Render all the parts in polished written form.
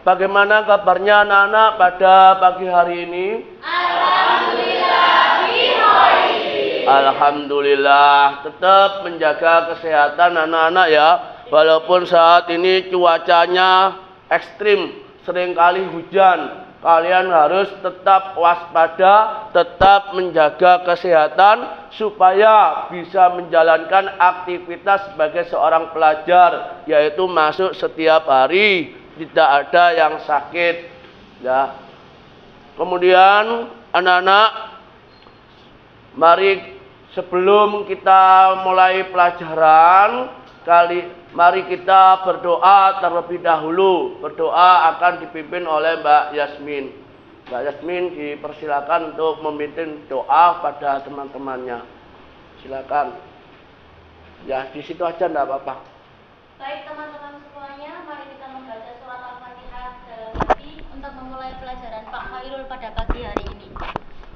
Bagaimana kabarnya anak-anak pada pagi hari ini? Alhamdulillah, tetap menjaga kesehatan anak-anak ya. Walaupun saat ini cuacanya ekstrim, seringkali hujan. Kalian harus tetap waspada, tetap menjaga kesehatan supaya bisa menjalankan aktivitas sebagai seorang pelajar, yaitu masuk setiap hari, tidak ada yang sakit ya. Kemudian anak-anak, mari sebelum kita mulai pelajaran, mari kita berdoa terlebih dahulu. Berdoa akan dipimpin oleh Mbak Yasmin. Mbak Yasmin dipersilakan untuk memimpin doa pada teman-temannya. Silakan. Ya, di situ aja enggak apa-apa. Baik teman-teman semuanya, mari kita membaca surat Al-Fatihah dalam hati untuk memulai pelajaran Pak Khairul pada pagi hari ini.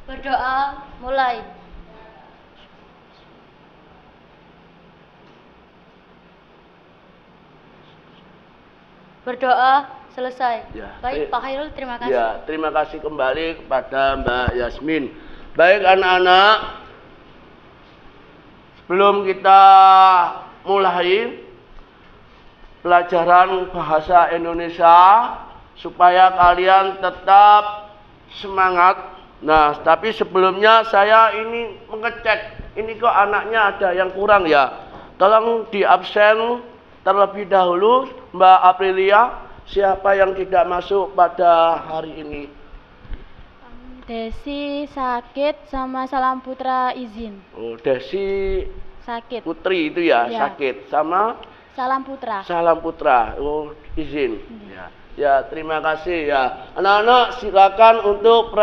Berdoa, mulai. Berdoa selesai. Ya, baik Pak Khairul, terima kasih. Ya, terima kasih kembali kepada Mbak Yasmin. Baik anak-anak, sebelum kita mulai pelajaran bahasa Indonesia supaya kalian tetap semangat. Nah, tapi sebelumnya saya ini mengecek, ini kok anaknya ada yang kurang ya. Tolong di absen terlebih dahulu. Mbak Aprilia, siapa yang tidak masuk pada hari ini? Desi sakit sama Salam Putra izin. Oh, Desi Sakit. Putri itu ya, Ya. sakit sama Salam Putra. Salam Putra. Oh, izin. Ya. Ya, terima kasih ya. Anak-anak silakan untuk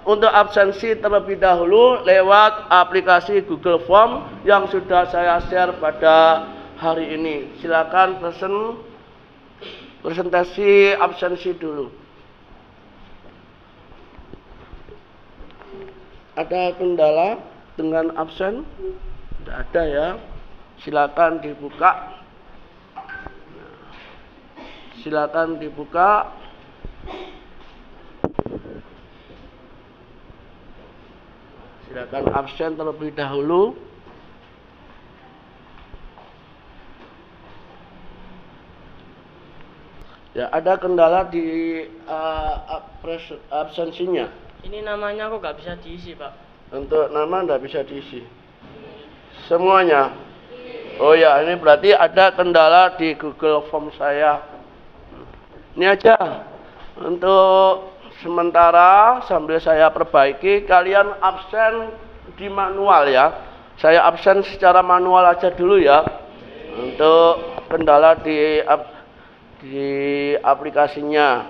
untuk absensi terlebih dahulu lewat aplikasi Google Form yang sudah saya share pada hari ini. Silakan presentasi absensi dulu. Ada kendala dengan absen? Tidak ada ya. Silakan dibuka. Silakan dibuka. Silakan absen terlebih dahulu. Ya, ada kendala di absensinya. Ini namanya kok nggak bisa diisi, Pak? Untuk nama nggak bisa diisi. Semuanya. Oh ya, ini berarti ada kendala di Google Form saya. Ini aja. Untuk sementara sambil saya perbaiki, kalian absen di manual ya. Saya absen secara manual aja dulu ya. Untuk kendala di aplikasinya.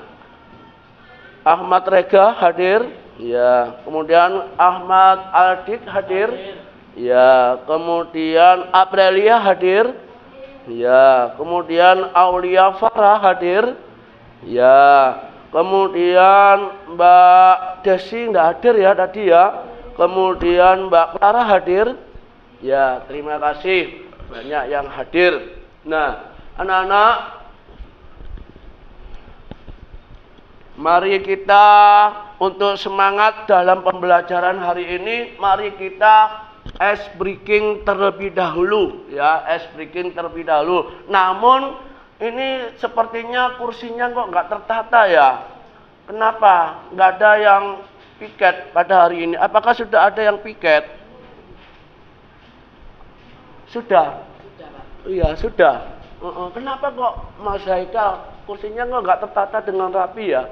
Ahmad Rega hadir, ya. Kemudian Ahmad Aldik hadir, ya. Kemudian Aprilia hadir, ya. Kemudian Aulia Farah hadir, ya. Kemudian Mbak Desi nggak hadir ya tadi ya. Kemudian Mbak Clara hadir, ya. Terima kasih banyak yang hadir. Nah, anak-anak, mari kita untuk semangat dalam pembelajaran hari ini, mari kita ice breaking terlebih dahulu ya, ice breaking terlebih dahulu. Namun ini sepertinya kursinya kok nggak tertata ya. Kenapa? Nggak ada yang piket pada hari ini. Apakah sudah ada yang piket? Sudah? Sudah, Pak. Iya, sudah. Kenapa kok Mas Haikal kursinya kok nggak tertata dengan rapi ya?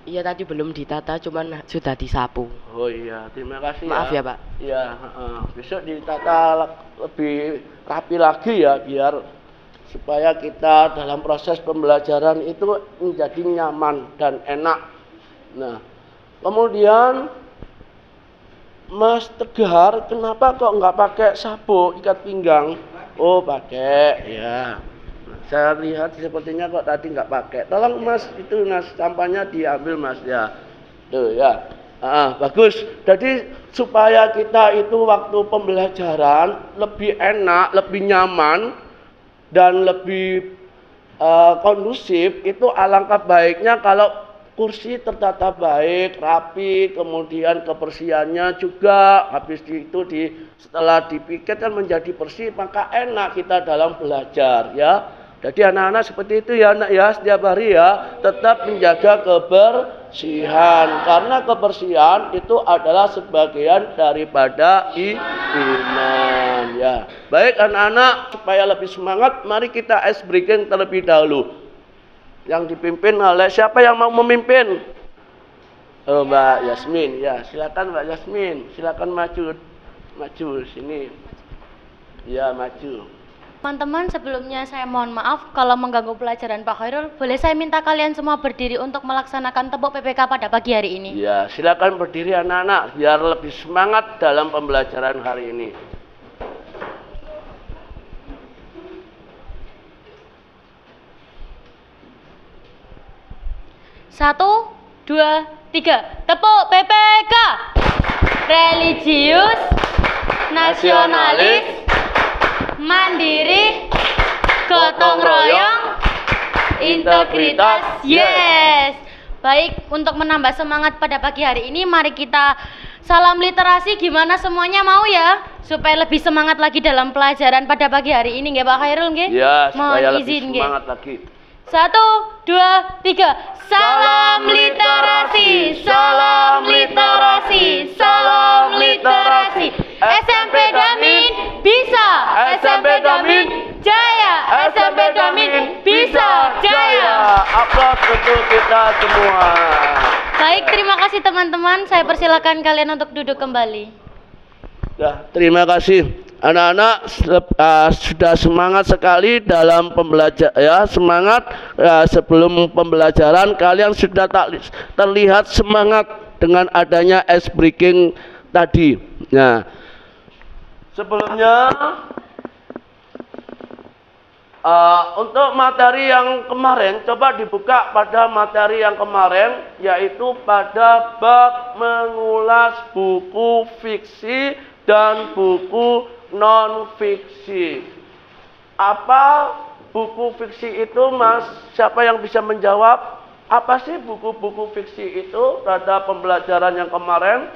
Iya, tadi belum ditata, cuman sudah disapu. Oh iya, terima kasih. Maaf ya, Pak. Iya, besok ditata lebih rapi lagi ya, biar supaya kita dalam proses pembelajaran itu menjadi nyaman dan enak. Nah, kemudian Mas Tegar, kenapa kok nggak pakai sabuk ikat pinggang? Oh, pakai, ya. Saya lihat sepertinya kok tadi nggak pakai. Tolong Mas, itu Mas sampahnya diambil Mas ya. Tuh ya. Bagus. Jadi supaya kita itu waktu pembelajaran lebih enak, lebih nyaman dan lebih kondusif, itu alangkah baiknya kalau kursi tertata baik, rapi, kemudian kebersihannya juga habis itu setelah dipikir kan menjadi bersih, maka enak kita dalam belajar ya. Jadi anak-anak seperti itu ya anak ya, setiap hari ya tetap menjaga kebersihan, karena kebersihan itu adalah sebagian daripada iman ya. Baik anak-anak, supaya lebih semangat mari kita ice breaking terlebih dahulu. Yang dipimpin oleh siapa yang mau memimpin? Oh, Mbak Yasmin. Ya, silakan Mbak Yasmin. Silakan maju sini. Ya, maju. Teman-teman, sebelumnya saya mohon maaf kalau mengganggu pelajaran Pak Khairul. Boleh saya minta kalian semua berdiri untuk melaksanakan tepuk PPK pada pagi hari ini? Ya, silakan berdiri anak-anak biar lebih semangat dalam pembelajaran hari ini. Satu, dua, tiga. Tepuk PPK. Religius, nasionalis, mandiri, gotong royong, integritas. Yes. Baik, untuk menambah semangat pada pagi hari ini, mari kita salam literasi. Gimana semuanya, mau ya? Supaya lebih semangat lagi dalam pelajaran pada pagi hari ini, nggih Pak Khairul nggih? Ya, supaya Mohon lebih izin, nggih. semangat lagi. Satu, dua, tiga. Salam literasi, salam literasi, salam literasi. SMP Damin bisa, SMP Damin jaya, SMP Damin bisa jaya. Aplaus untuk kita semua. Baik, terima kasih teman-teman. Saya persilakan kalian untuk duduk kembali. Ya, terima kasih. Anak-anak sudah semangat sekali dalam pembelajaran ya, semangat sebelum pembelajaran kalian sudah terlihat semangat dengan adanya ice breaking tadi. Nah, sebelumnya untuk materi yang kemarin, coba dibuka pada materi yang kemarin, yaitu pada bab mengulas buku fiksi dan buku non-fiksi. Apa buku fiksi itu, Mas? Siapa yang bisa menjawab? Apa sih buku-buku fiksi itu pada pembelajaran yang kemarin?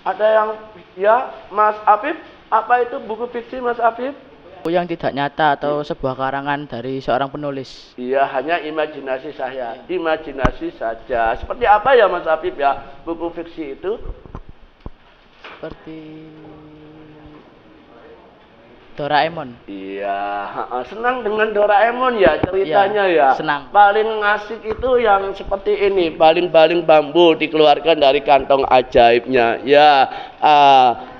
Ada yang ya, Mas Afif? Apa itu buku fiksi, Mas Afif? Buku yang tidak nyata atau sebuah karangan dari seorang penulis. Iya, hanya imajinasi saya. Imajinasi saja. Seperti apa ya, Mas Afif ya? Buku fiksi itu Seperti Doraemon. iya, senang dengan Doraemon ya ceritanya ya. Senang. Paling asik itu yang seperti ini, baling-baling bambu dikeluarkan dari kantong ajaibnya. Ya,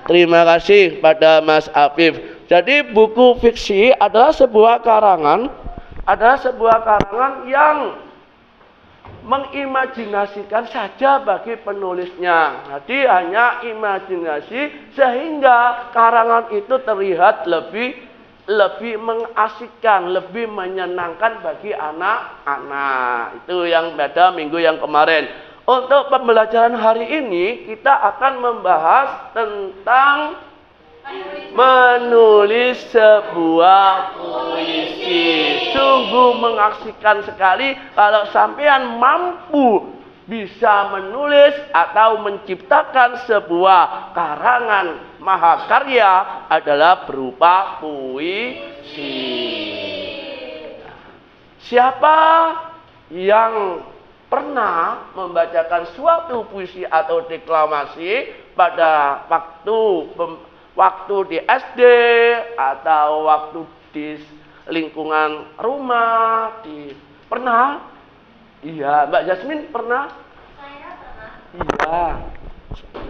terima kasih pada Mas Afif. Jadi buku fiksi adalah sebuah karangan, yang mengimajinasikan saja bagi penulisnya. Jadi hanya imajinasi sehingga karangan itu terlihat lebih mengasikkan, lebih menyenangkan bagi anak-anak. Itu yang pada minggu yang kemarin. Untuk pembelajaran hari ini kita akan membahas tentang menulis sebuah puisi. Sungguh mengasihkan sekali kalau sampean mampu bisa menulis atau menciptakan sebuah karangan mahakarya adalah berupa puisi. Siapa yang pernah membacakan suatu puisi atau deklamasi pada waktu di SD atau waktu di lingkungan rumah, pernah? Iya, Mbak Jasmine pernah? Saya pernah. Iya.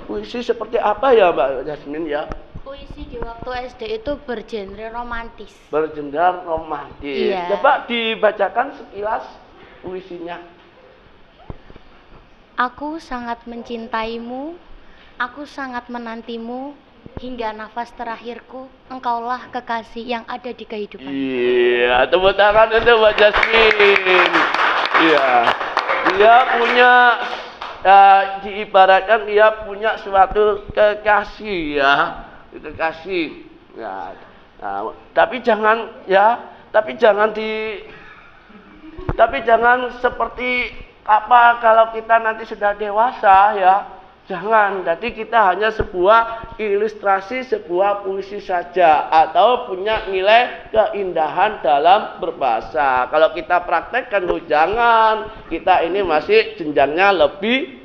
Puisi seperti apa ya, Mbak Jasmine ya? Puisi di waktu SD itu bergenre romantis. Bergenre romantis. Iya. Coba dibacakan sekilas puisinya. Aku sangat mencintaimu, aku sangat menantimu, hingga nafas terakhirku, engkaulah kekasih yang ada di kehidupan. Iya, tepuk tangan untuk Mbak Jasmine. Iya, dia punya, diibaratkan dia punya suatu kekasih ya, kekasih. Ya, Nah, tapi jangan seperti apa kalau kita nanti sudah dewasa ya. Jangan. Jadi kita hanya sebuah ilustrasi, sebuah puisi saja atau punya nilai keindahan dalam berbahasa. Kalau kita praktekkan jangan. Kita ini masih jenjangnya lebih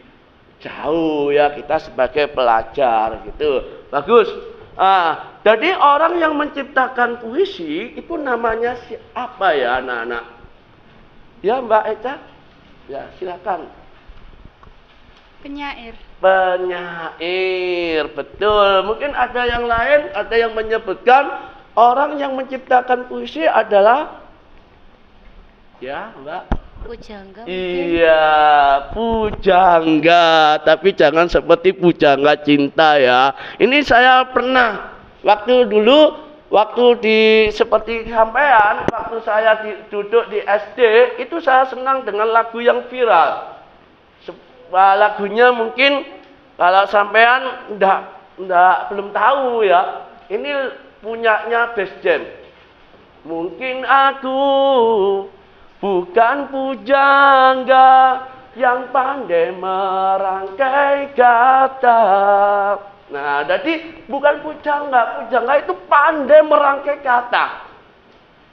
jauh ya, kita sebagai pelajar gitu. Bagus. Jadi orang yang menciptakan puisi itu namanya siapa ya anak-anak? Ya Mbak Eca? Ya silakan. Penyair. Penyair, betul. Mungkin ada yang lain, ada yang menyebutkan orang yang menciptakan puisi adalah ya Mbak? Pujangga. Iya, pujangga. Tapi jangan seperti pujangga cinta ya. Ini saya pernah waktu seperti sampean, waktu saya duduk di SD, itu saya senang dengan lagu yang viral. Lagunya mungkin kalau sampean belum tahu ya. Ini punyanya Best Jam. Mungkin aku bukan pujangga yang pandai merangkai kata. Nah, jadi bukan pujangga. Pujangga itu pandai merangkai kata.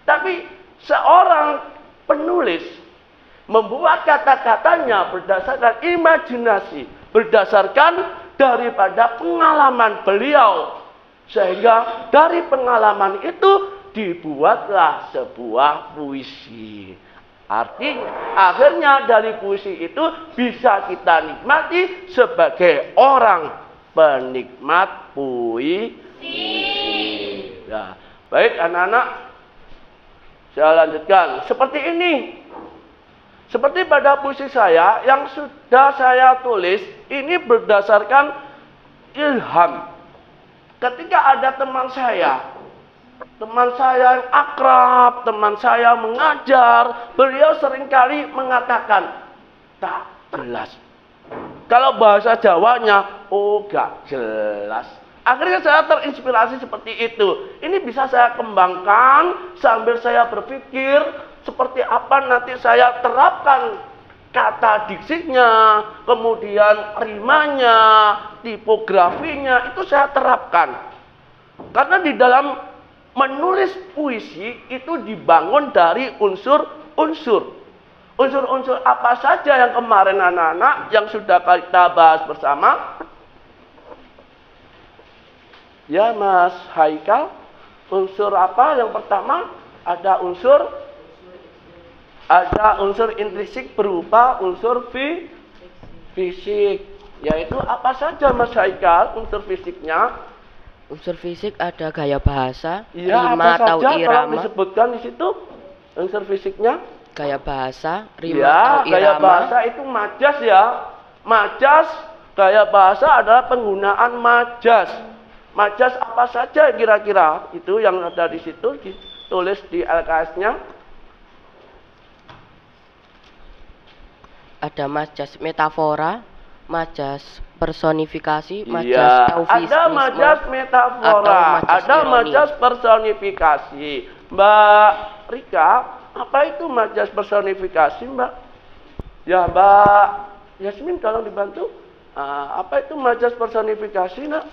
Tapi seorang penulis membuat kata-katanya berdasarkan imajinasi, berdasarkan daripada pengalaman beliau. Sehingga dari pengalaman itu dibuatlah sebuah puisi. Akhirnya dari puisi itu bisa kita nikmati sebagai orang penikmat puisi. Nah, baik anak-anak, saya lanjutkan. Seperti ini. Seperti pada puisi saya yang sudah saya tulis, ini berdasarkan ilham. Ketika ada teman saya yang akrab, teman saya mengajar, beliau seringkali mengatakan, tak jelas. Kalau bahasa Jawanya, gak jelas. Akhirnya saya terinspirasi seperti itu. Ini bisa saya kembangkan sambil saya berpikir, seperti apa nanti saya terapkan kata diksinya, kemudian rimanya, tipografinya, itu saya terapkan. Karena di dalam menulis puisi itu dibangun dari unsur-unsur. Unsur-unsur apa saja yang kemarin anak-anak yang sudah kita bahas bersama? Ya Mas Haikal, unsur apa yang pertama? Ada unsur intrinsik berupa unsur fisik. Yaitu apa saja Mas Haikal unsur fisiknya? Unsur fisik ada gaya bahasa, Iya, rima apa atau saja kalau irama. disebutkan di situ unsur fisiknya? Gaya bahasa, rima Ya, atau gaya irama. bahasa itu majas ya. Majas, gaya bahasa adalah penggunaan majas. Majas apa saja kira-kira? Itu yang ada di situ, ditulis di LKS-nya. Ada majas metafora, majas personifikasi, majas Iya, eufemisme, ada majas metafora, atau majas ada ironi. majas personifikasi. Mbak Rika, apa itu majas personifikasi, Mbak? Ya, Mbak Yasmin tolong dibantu. Apa itu majas personifikasi, Nak?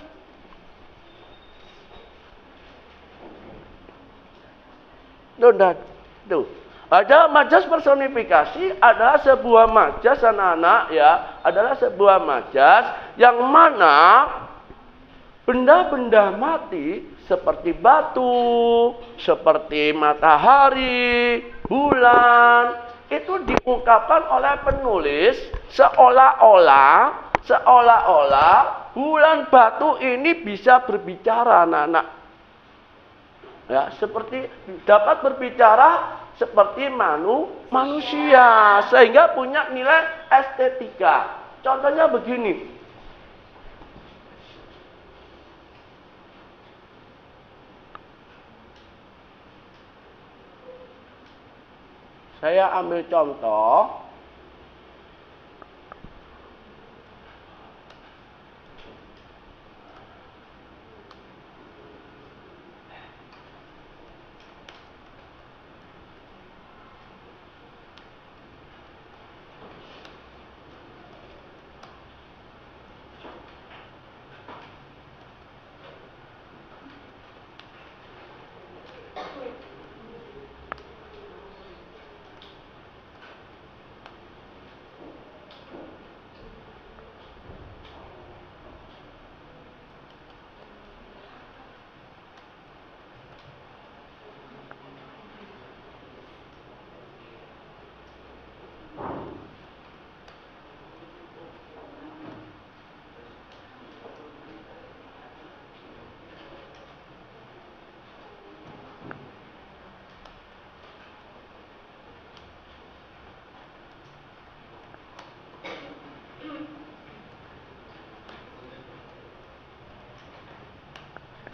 Tuh. Ada majas personifikasi adalah sebuah majas anak-anak ya, adalah sebuah majas yang mana benda-benda mati seperti batu, seperti matahari, bulan itu diungkapkan oleh penulis seolah-olah bulan batu ini bisa berbicara anak-anak. Ya, seperti dapat berbicara seperti manusia sehingga punya nilai estetika. Contohnya begini. Saya ambil contoh.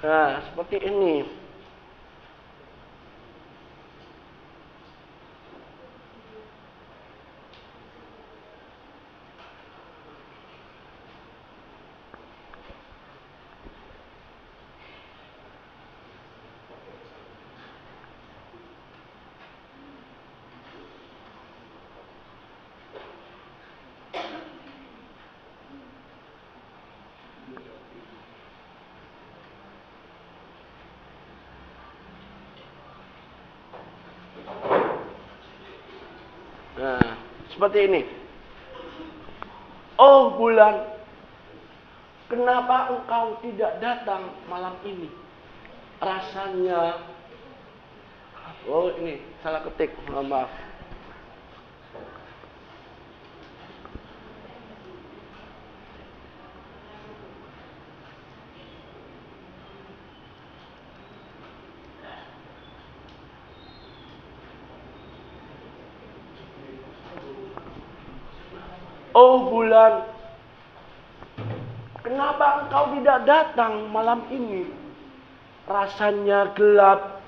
Nah, seperti ini. Nah, seperti ini. Oh bulan, kenapa engkau tidak datang malam ini? Rasanya, oh ini salah ketik, mohon maaf. Oh bulan, kenapa engkau tidak datang malam ini? Rasanya gelap,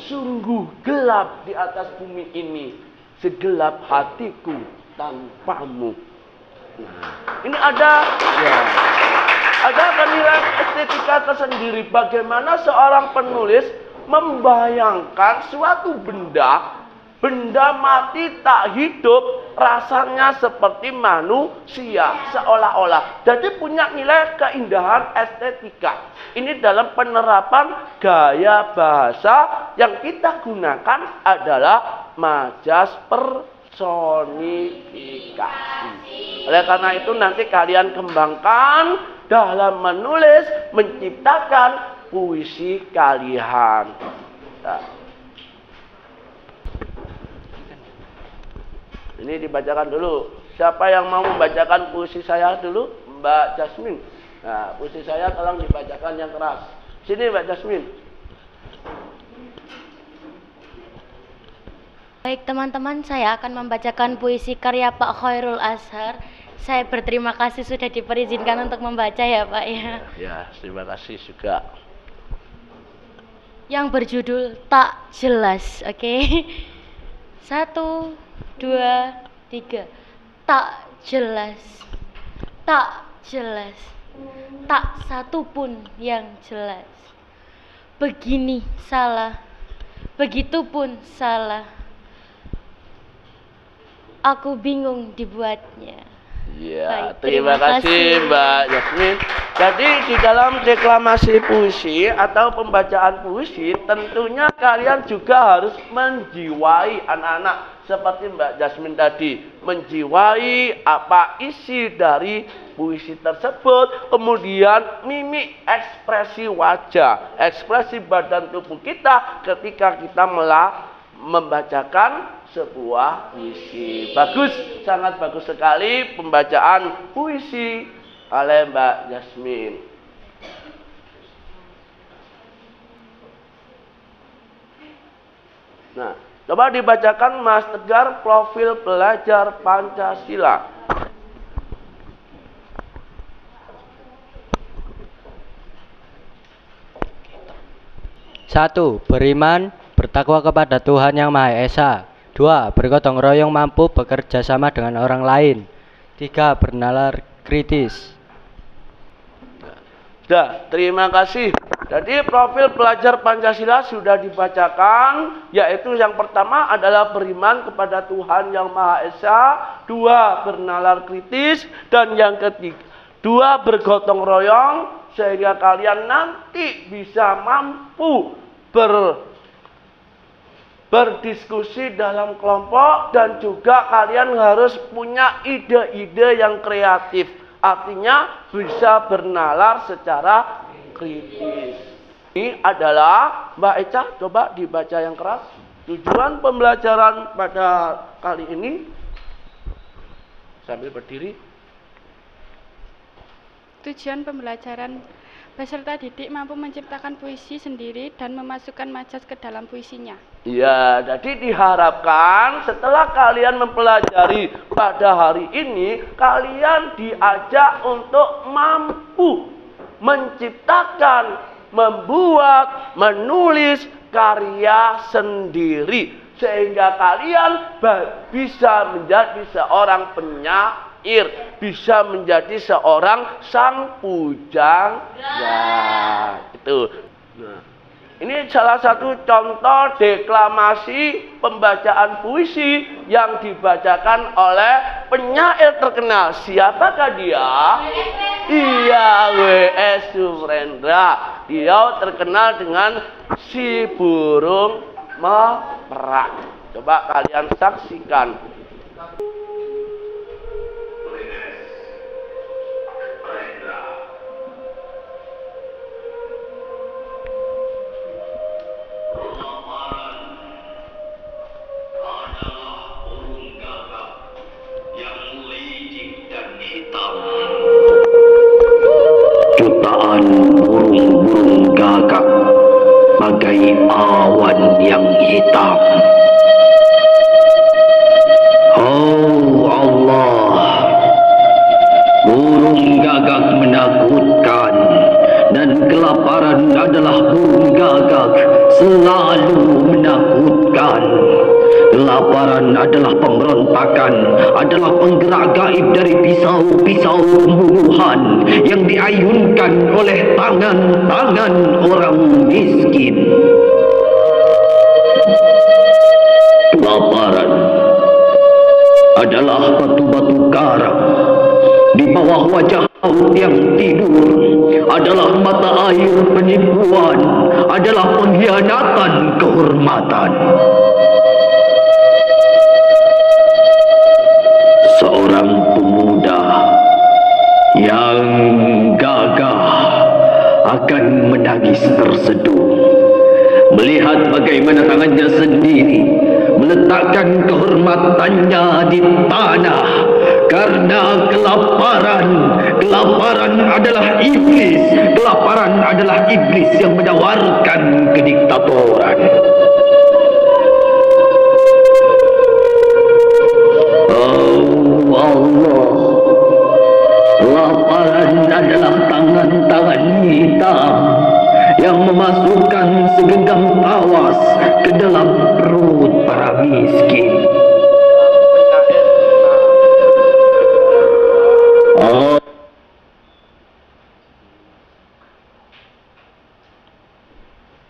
sungguh gelap di atas bumi ini. Segelap hatiku tanpamu. Nah, ini ada nilai estetika tersendiri. Bagaimana seorang penulis membayangkan suatu benda mati tak hidup, rasanya seperti manusia seolah-olah. Jadi punya nilai keindahan estetika. Ini dalam penerapan gaya bahasa yang kita gunakan adalah majas personifikasi. Oleh karena itu nanti kalian kembangkan dalam menulis, menciptakan puisi kalian. Nah. Ini dibacakan dulu. Siapa yang mau membacakan puisi saya dulu? Mbak Jasmine. Nah, puisi saya tolong dibacakan yang keras. Sini Mbak Jasmine. Baik teman-teman, saya akan membacakan puisi karya Pak Khairul Azhar. Saya berterima kasih sudah diperizinkan untuk membaca ya Pak ya. Ya, terima kasih juga. Yang berjudul Tak Jelas, oke? 1, 2, 3. Tak jelas, tak jelas, tak satu pun yang jelas. Begini salah, begitu pun salah. Aku bingung dibuatnya. Ya, Baik, terima kasih Mbak Yasmin. Jadi di dalam deklamasi puisi atau pembacaan puisi tentunya kalian juga harus menjiwai anak-anak seperti Mbak Jasmine tadi, menjiwai apa isi dari puisi tersebut, kemudian mimik, ekspresi wajah, ekspresi badan tubuh kita ketika kita membacakan sebuah puisi. Bagus, sangat bagus sekali pembacaan puisi oleh Mbak Jasmine. Nah, coba dibacakan Mas Tegar profil pelajar Pancasila. 1. Beriman, bertakwa kepada Tuhan Yang Maha Esa. 2. Bergotong royong, mampu bekerja sama dengan orang lain. 3. Bernalar kritis. Sudah, terima kasih. Jadi profil pelajar Pancasila sudah dibacakan, yaitu yang pertama adalah beriman kepada Tuhan Yang Maha Esa, 2. Bernalar kritis, dan yang ketiga 2. Bergotong royong, sehingga kalian nanti bisa mampu berdiskusi dalam kelompok, dan juga kalian harus punya ide-ide yang kreatif. Artinya bisa bernalar secara kritis. Ini adalah Mbak Eca, coba dibaca yang keras. Tujuan pembelajaran pada kali ini, sambil berdiri. Tujuan pembelajaran peserta didik mampu menciptakan puisi sendiri dan memasukkan majas ke dalam puisinya. Ya, jadi diharapkan setelah kalian mempelajari pada hari ini, kalian diajak untuk mampu menciptakan membuat, menulis karya sendiri sehingga kalian bisa menjadi seorang penyair, bisa menjadi seorang sang pujangga. Itu. Nah, ini salah satu contoh deklamasi pembacaan puisi yang dibacakan oleh penyair terkenal. Siapakah dia? Iya, W.S. Surendra. Dia terkenal dengan Si Burung Merak. Coba kalian saksikan. Jutaan burung-burung gagak bagai awan yang hitam. Oh Allah, burung gagak menakutkan, dan kelaparan adalah burung gagak selalu menakutkan. Kelaparan adalah pemberontakan, adalah penggerak gaib dari pisau-pisau pembunuhan yang diayunkan oleh tangan-tangan orang miskin. Kelaparan adalah batu-batu karang di bawah wajah laut yang tidur, adalah mata air penipuan, adalah pengkhianatan kehormatan. Seorang pemuda yang gagah akan menangis terseduh melihat bagaimana tangannya sendiri meletakkan kehormatannya di tanah karena kelaparan. Kelaparan adalah iblis. Kelaparan adalah iblis yang menawarkan kediktatoran. Allah, kelaparan adalah tangan-tangan hitam yang memasukkan segenggam tawas ke dalam perut para miskin.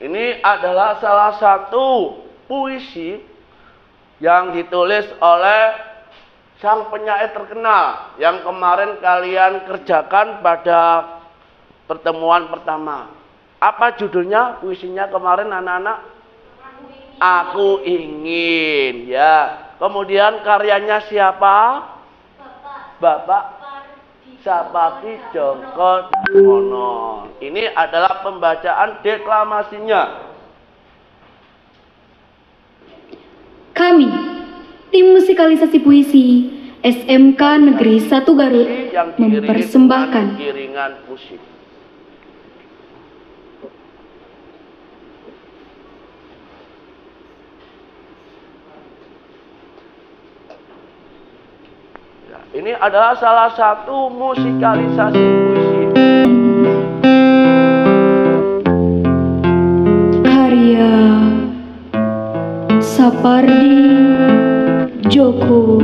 Ini adalah salah satu puisi yang ditulis oleh sang penyair terkenal yang kemarin kalian kerjakan pada pertemuan pertama. Apa judulnya puisinya kemarin anak-anak? Aku ingin, ya. Kemudian karyanya siapa? Bapak Sapati Djoko Damono. Ini adalah pembacaan deklamasinya. Kami, tim musikalisasi puisi SMK Negeri 1 Garut, mempersembahkan iringan musik. Ya, ini adalah salah satu musikalisasi puisi. karya Sapardi Djoko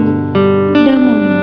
Damono.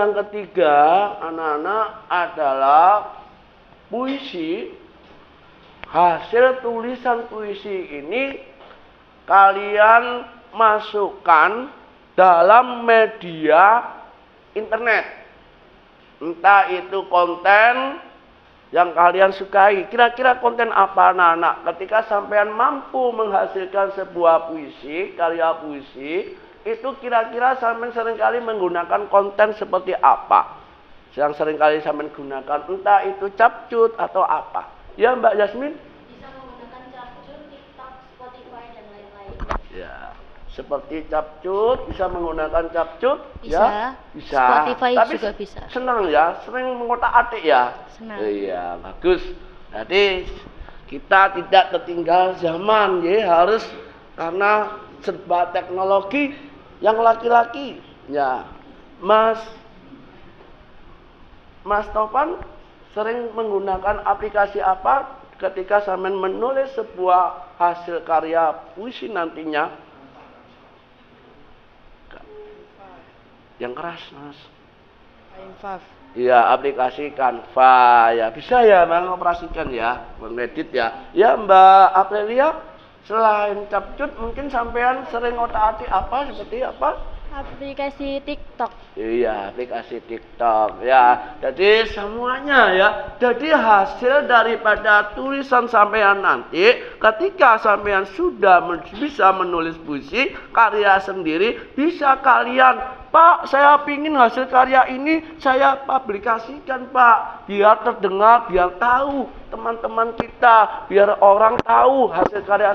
yang ketiga, anak-anak, adalah puisi. Hasil tulisan puisi ini kalian masukkan dalam media internet. Entah itu konten yang kalian sukai. Kira-kira konten apa anak-anak? Ketika sampean mampu menghasilkan sebuah puisi, karya puisi, itu kira-kira sampean seringkali menggunakan konten seperti apa? Yang seringkali sampean gunakan, entah itu capcut atau apa. Ya Mbak Yasmin? Bisa menggunakan capcut, TikTok, Spotify, dan lain-lain. Ya, seperti capcut, bisa menggunakan capcut, Bisa. ya, bisa. Spotify tapi juga bisa. Senang ya, sering mengotak-atik ya. Senang. Iya, bagus. Jadi kita tidak tertinggal zaman, ya harus, karena serba teknologi. Yang laki-laki, ya, Mas Topan sering menggunakan aplikasi apa ketika sampean menulis sebuah hasil karya puisi nantinya? Yang keras, Mas. Canva. Iya, aplikasi Canva ya. Bisa ya mengoperasikan ya, mengedit ya. Ya Mbak Aprilia, selain capcut mungkin sampean sering otak-atik apa, seperti apa? Aplikasi TikTok. Iya, aplikasi TikTok ya. Jadi semuanya ya. Jadi hasil daripada tulisan sampean nanti, ketika sampean sudah bisa menulis puisi karya sendiri, bisa kalian, Pak, saya pingin hasil karya ini saya publikasikan Pak, biar terdengar, biar tahu teman-teman kita, biar orang tahu hasil karya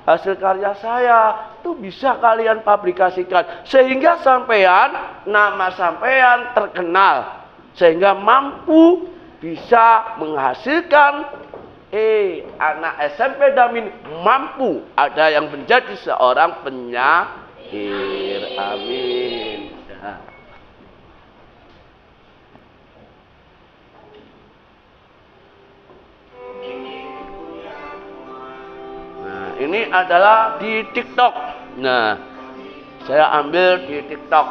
hasil karya saya itu bisa kalian publikasikan sehingga sampean, nama sampean terkenal, sehingga mampu bisa menghasilkan anak SMP Damin mampu ada yang menjadi seorang penyair. Amin. Ya. Ini adalah di TikTok. Nah, saya ambil di TikTok.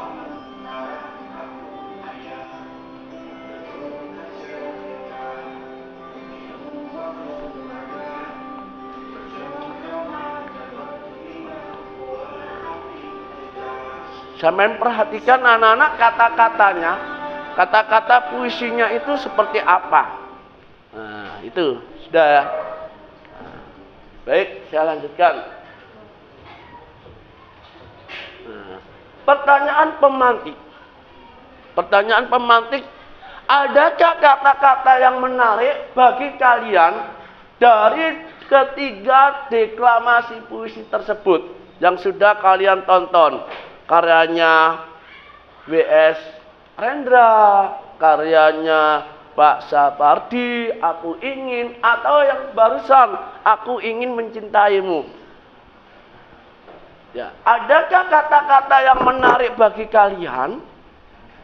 Sampean perhatikan anak-anak kata-katanya, kata-kata puisinya itu seperti apa. Nah, itu sudah ya. Baik, saya lanjutkan. Nah, pertanyaan pemantik. Pertanyaan pemantik, adakah kata-kata yang menarik bagi kalian dari ketiga deklamasi puisi tersebut yang sudah kalian tonton? Karyanya W.S. Rendra, karyanya Pak Sapardi, Aku Ingin, atau yang barusan, Aku Ingin Mencintaimu. Ya, adakah kata-kata yang menarik bagi kalian?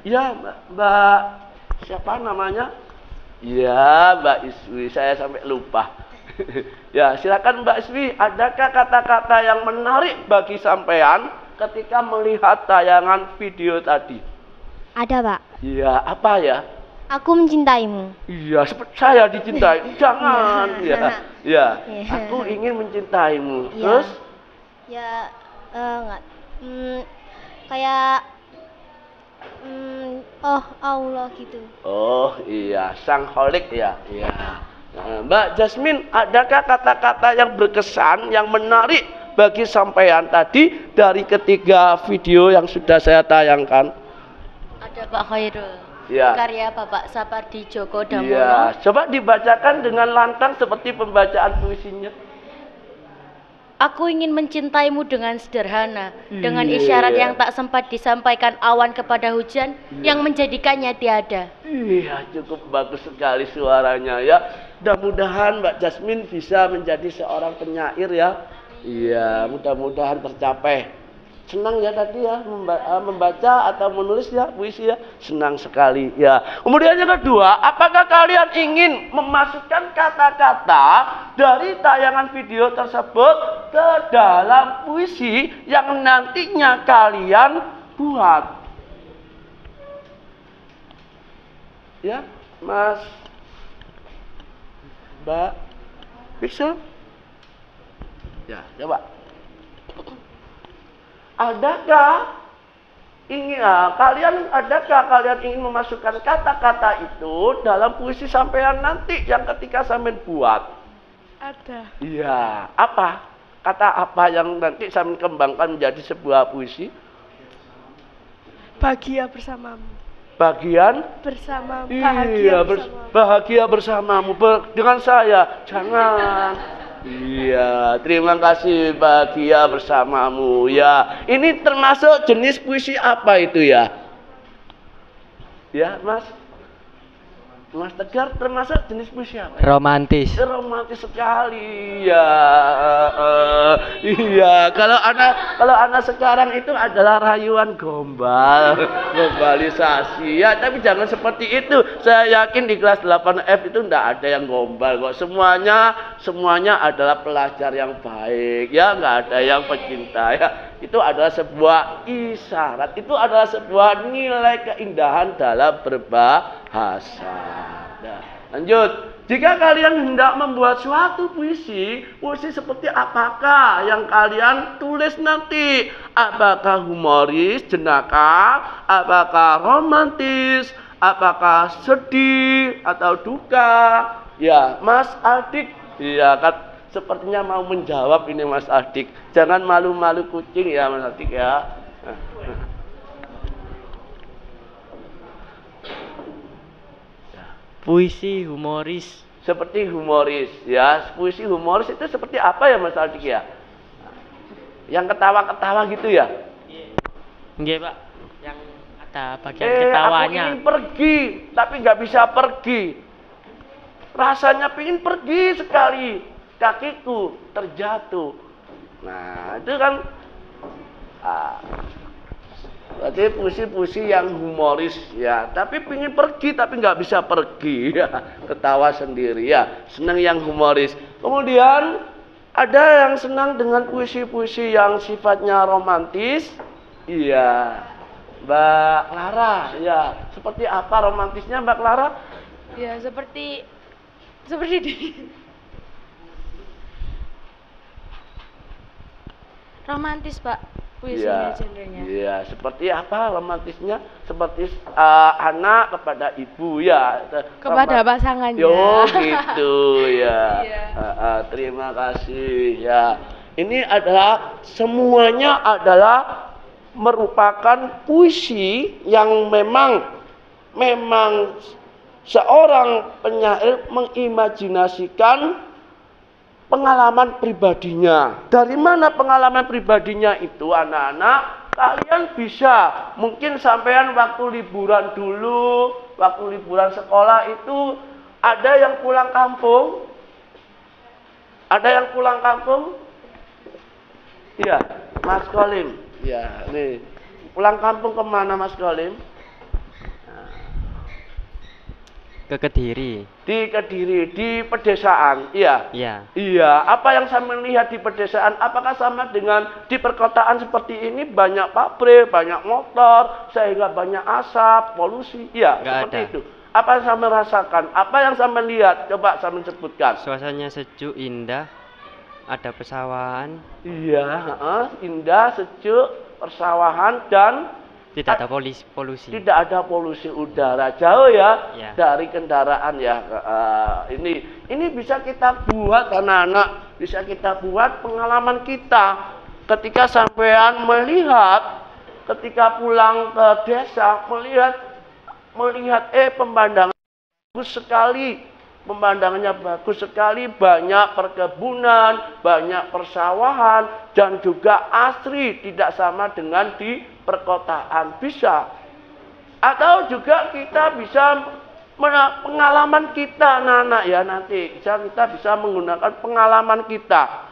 Ya, Mbak siapa namanya? Ya, Mbak Iswi, saya sampai lupa. Ya, silakan Mbak Iswi, adakah kata-kata yang menarik bagi sampean ketika melihat tayangan video tadi? Ada, Pak. Ya, apa ya? Aku mencintaimu. Iya, seperti saya dicintai. Jangan, ya. Ya, aku ingin mencintaimu. Ya. Terus? Ya, enggak. Kayak oh Allah gitu. Oh iya, sangholik ya. Iya. Nah, Mbak Jasmine, adakah kata-kata yang berkesan, yang menarik bagi sampean tadi dari ketiga video yang sudah saya tayangkan? Ada Pak Khairul. Ya. Karya Bapak Sapardi Djoko Damono. Iya, coba dibacakan dengan lantang seperti pembacaan puisinya. Aku ingin mencintaimu dengan sederhana, dengan isyarat yang tak sempat disampaikan awan kepada hujan, yang menjadikannya tiada. Iya, cukup bagus sekali suaranya ya. Mudah-mudahan Mbak Jasmine bisa menjadi seorang penyair ya. Iya, mudah-mudahan tercapai. Senang ya tadi ya membaca atau menulis ya puisi ya, senang sekali ya. Kemudian yang kedua, apakah kalian ingin memasukkan kata-kata dari tayangan video tersebut ke dalam puisi yang nantinya kalian buat? Ya, Mas, Mbak, bisa? Ya, coba. Adakah kalian ingin memasukkan kata-kata itu dalam puisi sampean nanti yang ketika sampean buat? Ada. Iya, apa? Kata apa yang nanti sampean kembangkan menjadi sebuah puisi? Bahagia bersamamu. Bagian? Bersamamu. Iya, bahagia bersamamu dengan saya. Jangan. Iya, terima kasih, bahagia bersamamu. Ya, ini termasuk jenis puisi apa itu ya? Ya, Mas Tegar, termasuk jenis puisi apa? Romantis. Romantis sekali ya. Iya, kalau anak sekarang itu adalah rayuan globalisasi ya, tapi jangan seperti itu. Saya yakin di kelas 8F itu enggak ada yang gombal kok. Semuanya adalah pelajar yang baik ya, enggak ada yang pecinta ya. Itu adalah sebuah isyarat, itu adalah sebuah nilai keindahan dalam berbahasa. Nah, lanjut. Jika kalian hendak membuat suatu puisi seperti apakah yang kalian tulis nanti? Apakah humoris, jenaka, apakah romantis, apakah sedih atau duka? Ya, Mas Aldik, ya kan sepertinya mau menjawab ini Mas Aldik. Jangan malu-malu kucing ya Mas Aldik ya. Puisi humoris. Seperti humoris ya. Puisi humoris itu seperti apa ya Mas Aldik ya? Yang ketawa-ketawa gitu ya? Nggih, Pak. Yang ada bagian ketawanya. Aku ingin pergi tapi nggak bisa pergi. Rasanya pingin pergi sekali. Kakiku terjatuh. Nah, itu kan berarti puisi-puisi yang humoris ya, tapi pingin pergi tapi nggak bisa pergi ya, ketawa sendiri ya, senang yang humoris. Kemudian ada yang senang dengan puisi-puisi yang sifatnya romantis. Iya, Mbak Clara ya, seperti apa romantisnya Mbak Clara? Ya, seperti ini. Romantis, Pak. Puisinya genrenya. Iya, seperti apa romantisnya? Seperti anak kepada ibu ya. Kepada pasangannya. Yo gitu ya. Terima kasih ya. Ini adalah semuanya adalah merupakan puisi yang memang seorang penyair mengimajinasikan pengalaman pribadinya. Dari mana pengalaman pribadinya itu anak-anak? Kalian bisa, mungkin sampean waktu liburan dulu, waktu liburan sekolah itu ada yang pulang kampung? Ada yang pulang kampung? Iya, Mas Kolim. Ya, nih. Pulang kampung kemana Mas Kolim? Ke Kediri. Di Kediri, di pedesaan, iya. Iya. Iya, apa yang saya melihat di pedesaan, apakah sama dengan di perkotaan seperti ini banyak pabrik, banyak motor, sehingga banyak asap, polusi? Iya, seperti itu. Apa yang saya merasakan? Apa yang saya melihat? Coba saya sebutkan. Suasananya sejuk, indah, ada persawahan. Iya, indah, sejuk, persawahan dan tidak ada polusi. Tidak ada polusi udara. Jauh ya, ya. Dari kendaraan ya. Ini bisa kita buat anak-anak, bisa kita buat pengalaman kita ketika sampean melihat, ketika pulang ke desa melihat pemandangan bagus sekali. Pemandangannya bagus sekali, banyak perkebunan, banyak persawahan, dan juga asri, tidak sama dengan di perkotaan. Bisa. Atau juga kita bisa pengalaman kita anak-anak ya, nanti kita bisa menggunakan pengalaman kita.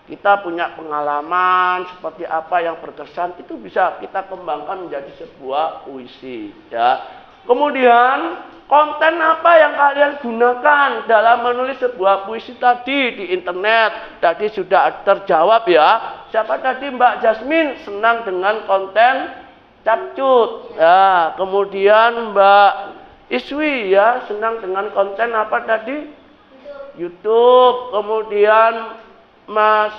Kita punya pengalaman seperti apa yang berkesan, itu bisa kita kembangkan menjadi sebuah puisi ya. Kemudian konten apa yang kalian gunakan dalam menulis sebuah puisi tadi di internet? Tadi sudah terjawab ya. Siapa tadi? Mbak Jasmine senang dengan konten capcut. Ya, kemudian Mbak Iswi ya senang dengan konten apa tadi? YouTube. Kemudian Mas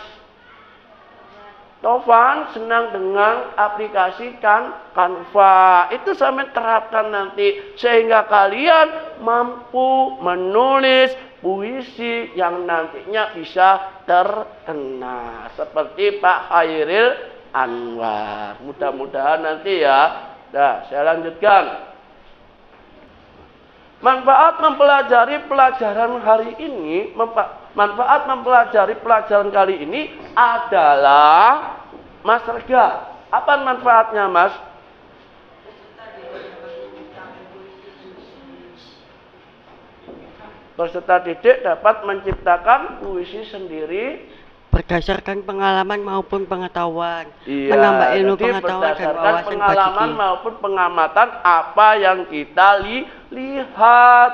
Tovan senang dengan aplikasi Canva. Itu sampai terapkan nanti sehingga kalian mampu menulis puisi yang nantinya bisa terkenal seperti Pak Khairil Anwar. Mudah-mudahan nanti ya. Nah, saya lanjutkan. Manfaat mempelajari pelajaran hari ini, manfaat mempelajari pelajaran kali ini adalah Mas Rega. Apa manfaatnya, Mas? Peserta didik dapat menciptakan puisi sendiri berdasarkan pengalaman maupun pengetahuan, iya, menambah ilmu jadi pengetahuan dan berdasarkan wawasan pengalaman bagi maupun pengamatan apa yang kita lihat.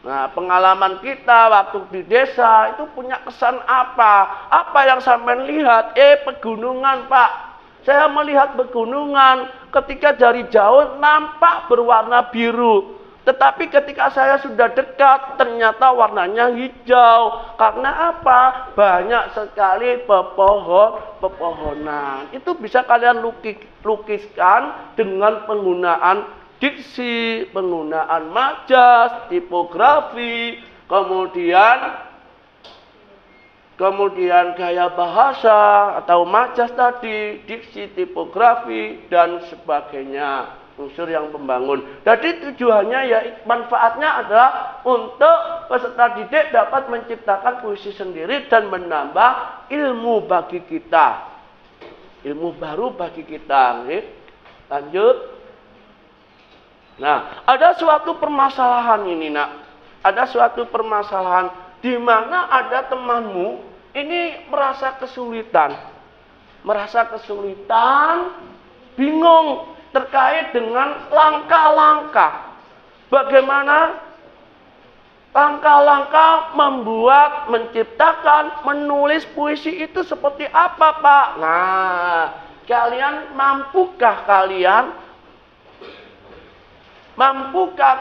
Nah, pengalaman kita waktu di desa itu punya kesan apa? Apa yang sampean lihat? Pegunungan, Pak. Saya melihat pegunungan ketika dari jauh nampak berwarna biru. Tetapi ketika saya sudah dekat, ternyata warnanya hijau. Karena apa? Banyak sekali pepohonan. Itu bisa kalian lukiskan dengan penggunaan diksi, penggunaan majas, tipografi, kemudian gaya bahasa atau majas tadi, diksi, tipografi, dan sebagainya. Unsur yang membangun. Jadi tujuannya ya manfaatnya adalah untuk peserta didik dapat menciptakan puisi sendiri dan menambah ilmu bagi kita. Ilmu baru bagi kita. Lanjut. Nah, ada suatu permasalahan ini, Nak. Ada suatu permasalahan di mana ada temanmu ini merasa kesulitan, bingung terkait dengan langkah-langkah. Bagaimana langkah-langkah membuat, menciptakan, menulis puisi itu seperti apa, Pak? Nah, mampukah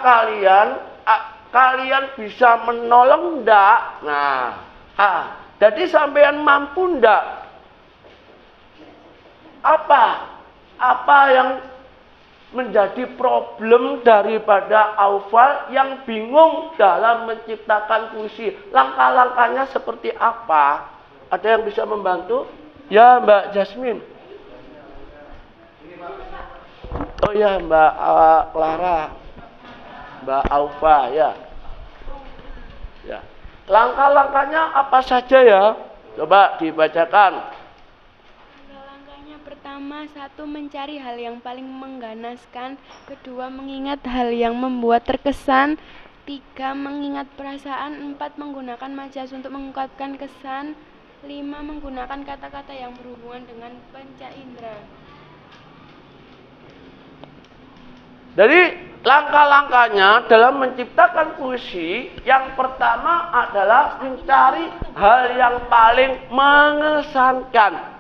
kalian bisa menolong enggak? Nah, jadi sampean mampu enggak? Apa yang menjadi problem daripada Aufal yang bingung dalam menciptakan puisi? Langkah-langkahnya seperti apa? Ada yang bisa membantu? Ya, Mbak Jasmine. Oh ya, Mbak Clara. Mbak Aufa, ya. Ya. Langkah-langkahnya apa saja ya? Coba dibacakan. Pertama, 1. Mencari hal yang paling mengganaskan. 2. Mengingat hal yang membuat terkesan. 3. Mengingat perasaan. 4. Menggunakan majas untuk mengungkapkan kesan. 5. Menggunakan kata-kata yang berhubungan dengan panca indera. Jadi langkah-langkahnya dalam menciptakan puisi, yang pertama adalah mencari hal yang paling mengesankan.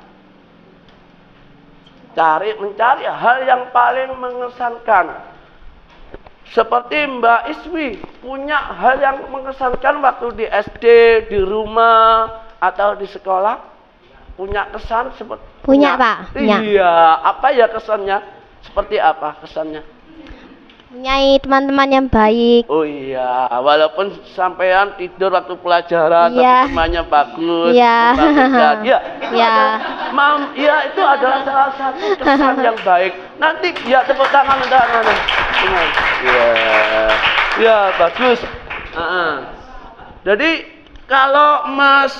Mencari hal yang paling mengesankan. Seperti Mbak Iswi punya hal yang mengesankan waktu di SD, di rumah, atau di sekolah. Punya kesan seperti punya Pak. Iya, apa ya kesannya? Seperti apa kesannya? Punyai teman-teman yang baik. Oh iya, walaupun sampean tidur waktu pelajaran, tapi temannya bagus. Iya. Iya, itu adalah salah satu kesan yang baik. Nanti ya tepuk tangan untuk anak-anak. Iya, bagus. Jadi kalau Mas,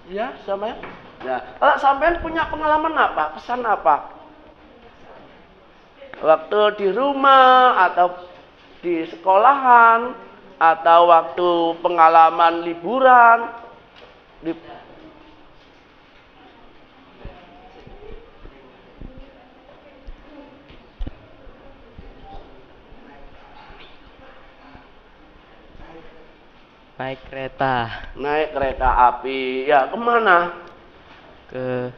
ya sama ya. Ya, kalau sampean punya pengalaman apa? Kesan apa? Waktu di rumah atau di sekolahan atau waktu pengalaman liburan. Naik kereta. Naik kereta api. Ya, kemana? Ke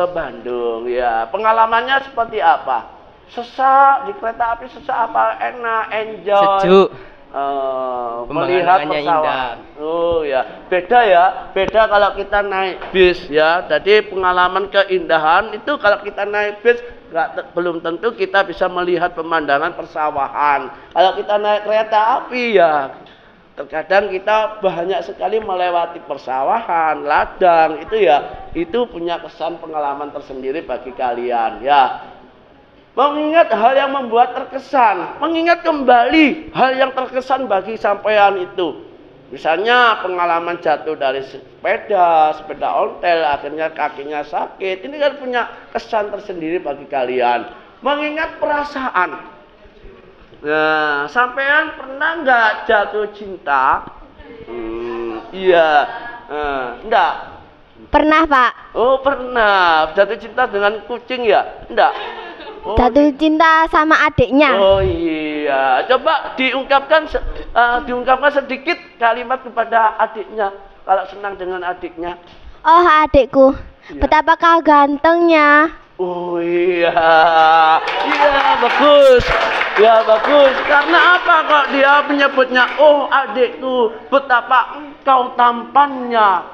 Bandung ya. Pengalamannya seperti apa? Sesak di kereta api, sesak apa? Enak, enjoy. Sejuk. Melihat Pemandangannya pesawat. Oh ya, beda ya. Beda kalau kita naik bis ya. Jadi pengalaman keindahan itu kalau kita naik bis belum tentu kita bisa melihat pemandangan persawahan. Kalau kita naik kereta api ya terkadang kita banyak sekali melewati persawahan, ladang itu ya. Itu punya kesan pengalaman tersendiri bagi kalian ya. Mengingat hal yang membuat terkesan, mengingat kembali hal yang terkesan bagi sampean itu. Misalnya pengalaman jatuh dari sepeda ontel, akhirnya kakinya sakit. Ini kan punya kesan tersendiri bagi kalian. Mengingat perasaan. Nah, sampean pernah nggak jatuh cinta? Iya, enggak. Pernah, Pak. Oh, pernah. Jatuh cinta dengan kucing ya? Enggak. Oh, Jatuh cinta sama adiknya. Oh iya, coba diungkapkan sedikit kalimat kepada adiknya kalau senang dengan adiknya. Oh, adikku, betapa kau gantengnya. Oh iya, iya bagus, ya bagus. Karena apa kok dia menyebutnya? Oh adikku, betapa engkau tampannya.